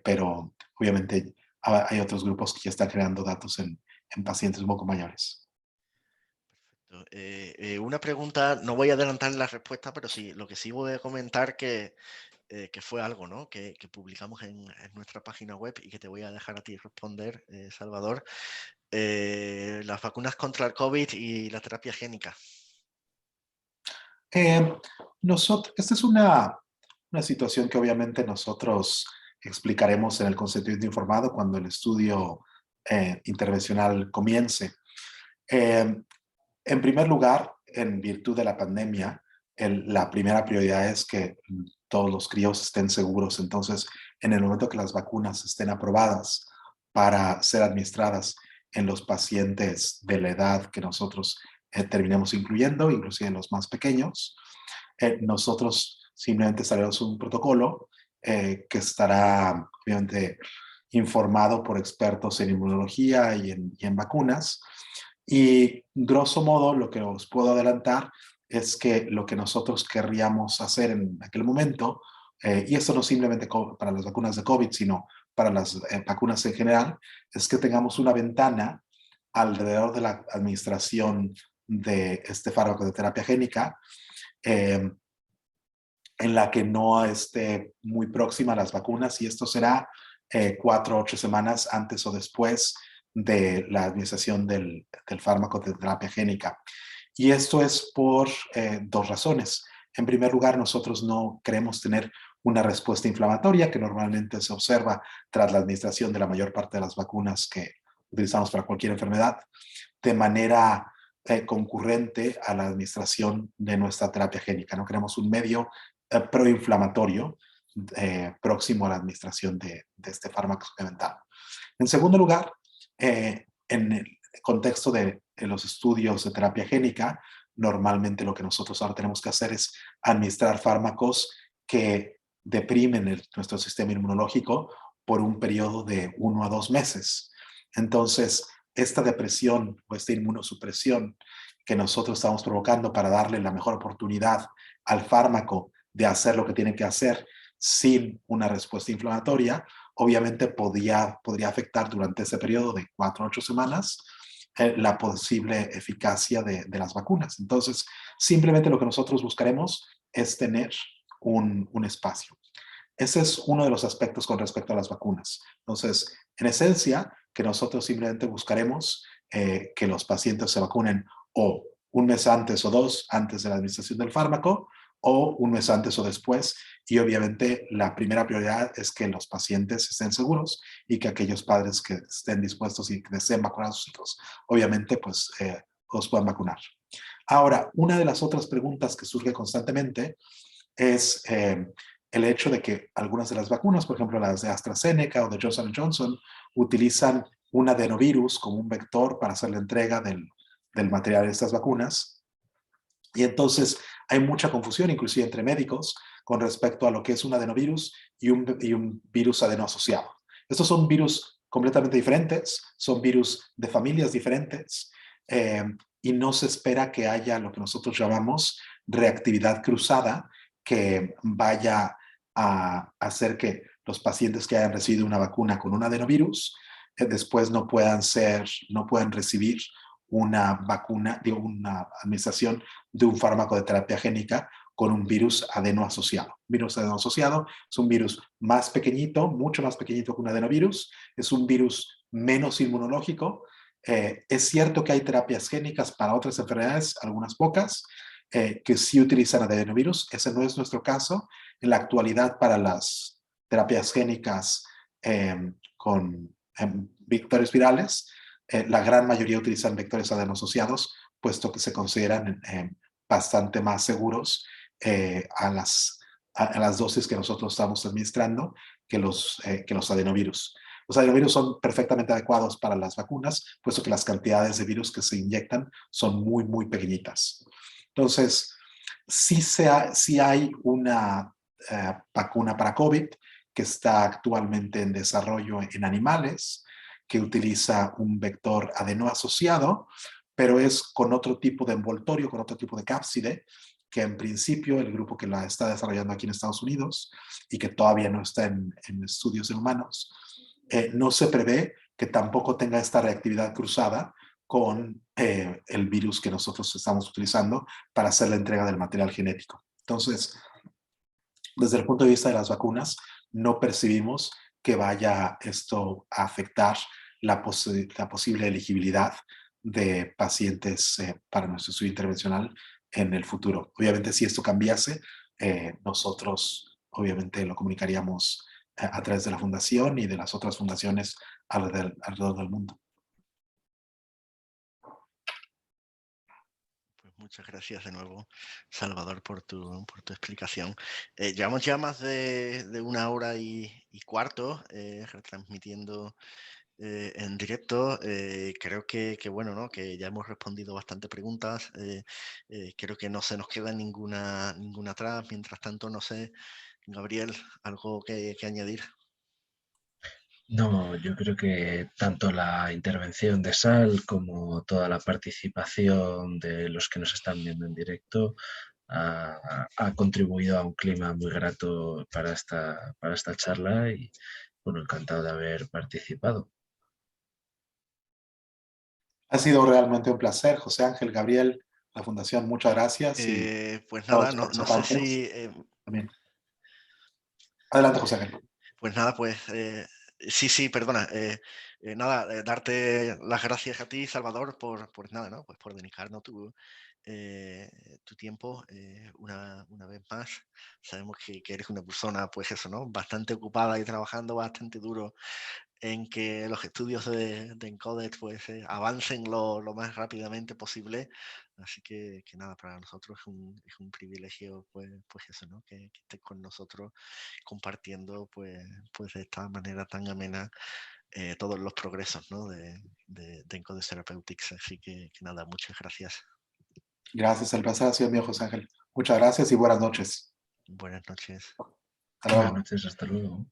Pero obviamente hay otros grupos que ya están generando datos en pacientes un poco mayores. Una pregunta, no voy a adelantar la respuesta, pero sí, lo que sí voy a comentar que fue algo, ¿no? que publicamos en nuestra página web y que te voy a dejar a ti responder, Salvador. Las vacunas contra el COVID y la terapia génica. Esta es una situación que obviamente nosotros explicaremos en el consentimiento informado cuando el estudio intervencional comience. En primer lugar, en virtud de la pandemia, la primera prioridad es que todos los críos estén seguros. Entonces, en el momento que las vacunas estén aprobadas para ser administradas en los pacientes de la edad que nosotros terminemos incluyendo, inclusive en los más pequeños, nosotros simplemente estaremos un protocolo que estará obviamente informado por expertos en inmunología y en vacunas. Y grosso modo, lo que os puedo adelantar es que lo que nosotros querríamos hacer en aquel momento, y esto no simplemente para las vacunas de COVID, sino para las vacunas en general, es que tengamos una ventana alrededor de la administración de este fármaco de terapia génica, en la que no esté muy próxima a las vacunas, y esto será 4 o 8 semanas antes o después de la administración del fármaco de terapia génica. Y esto es por 2 razones. En primer lugar, nosotros no queremos tener una respuesta inflamatoria que normalmente se observa tras la administración de la mayor parte de las vacunas que utilizamos para cualquier enfermedad, de manera concurrente a la administración de nuestra terapia génica. No queremos un medio proinflamatorio próximo a la administración de este fármaco suplemental. En segundo lugar, en el contexto de los estudios de terapia génica, normalmente lo que nosotros ahora tenemos que hacer es administrar fármacos que deprimen nuestro sistema inmunológico por un periodo de 1 a 2 meses. Entonces, esta depresión o esta inmunosupresión que nosotros estamos provocando para darle la mejor oportunidad al fármaco de hacer lo que tiene que hacer sin una respuesta inflamatoria, obviamente podría afectar durante ese periodo de 4 a 8 semanas la posible eficacia de las vacunas. Entonces, simplemente lo que nosotros buscaremos es tener un espacio. Ese es uno de los aspectos con respecto a las vacunas. Entonces, en esencia, que nosotros simplemente buscaremos que los pacientes se vacunen o 1 mes antes o 2 antes de la administración del fármaco, o 1 mes antes o después. Y obviamente la primera prioridad es que los pacientes estén seguros y que aquellos padres que estén dispuestos y que deseen vacunar a sus hijos, obviamente pues los puedan vacunar. Ahora, una de las otras preguntas que surge constantemente es el hecho de que algunas de las vacunas, por ejemplo las de AstraZeneca o de Johnson & Johnson, utilizan un adenovirus como un vector para hacer la entrega del material de estas vacunas. Y entonces hay mucha confusión, inclusive entre médicos, con respecto a lo que es un adenovirus y un virus adenoasociado. Estos son virus completamente diferentes, son virus de familias diferentes, y no se espera que haya lo que nosotros llamamos reactividad cruzada, que vaya a hacer que los pacientes que hayan recibido una vacuna con un adenovirus después no puedan recibir una vacuna, una administración de un fármaco de terapia génica con un virus adenoasociado. Un virus adenoasociado es un virus más pequeñito, mucho más pequeñito que un adenovirus, es un virus menos inmunológico. Es cierto que hay terapias génicas para otras enfermedades, algunas pocas, que sí utilizan adenovirus. Ese no es nuestro caso. En la actualidad, para las terapias génicas con vectores virales, la gran mayoría utilizan vectores adenosociados, puesto que se consideran bastante más seguros a las dosis que nosotros estamos administrando que los adenovirus. Los adenovirus son perfectamente adecuados para las vacunas, puesto que las cantidades de virus que se inyectan son muy, muy pequeñitas. Entonces, Sí hay una vacuna para COVID que está actualmente en desarrollo en animales, que utiliza un vector adenoasociado, pero es con otro tipo de envoltorio, con otro tipo de cápside, que en principio el grupo que la está desarrollando aquí en Estados Unidos y que todavía no está en estudios en humanos, no se prevé que tampoco tenga esta reactividad cruzada con el virus que nosotros estamos utilizando para hacer la entrega del material genético. Entonces, desde el punto de vista de las vacunas, no percibimos que vaya esto a afectar la posible elegibilidad de pacientes para nuestro estudio intervencional en el futuro. Obviamente, si esto cambiase, nosotros obviamente lo comunicaríamos a través de la fundación y de las otras fundaciones alrededor del mundo. Muchas gracias de nuevo, Salvador, por tu explicación. Llevamos ya más de 1 hora y cuarto retransmitiendo en directo. Creo que bueno, ¿no? Que ya hemos respondido bastante preguntas. Creo que no se nos queda ninguna atrás. Mientras tanto, no sé, Gabriel, ¿algo que añadir? No, yo creo que tanto la intervención de Sal como toda la participación de los que nos están viendo en directo ha contribuido a un clima muy grato para esta charla y bueno, encantado de haber participado. Ha sido realmente un placer, José Ángel, Gabriel, la Fundación, muchas gracias. Y Pues todos nada, los no sé participantes si... también. Adelante, José Ángel. Pues nada, pues sí, perdona. Nada, darte las gracias a ti, Salvador, por nada, ¿no? Pues por dedicarnos tu tiempo una vez más. Sabemos que eres una persona, pues eso, ¿no? Bastante ocupada y trabajando bastante duro en que los estudios de Encoded pues avancen lo más rápidamente posible. Así que nada, para nosotros es un privilegio pues eso, ¿no? Que estés con nosotros compartiendo pues de esta manera tan amena todos los progresos, ¿no? de Encoded Therapeutics. Así que nada, muchas gracias. Gracias, el placer ha sido mío, José Ángel. Muchas gracias y buenas noches. Buenas noches. Hasta Buenas luego. noches, hasta luego.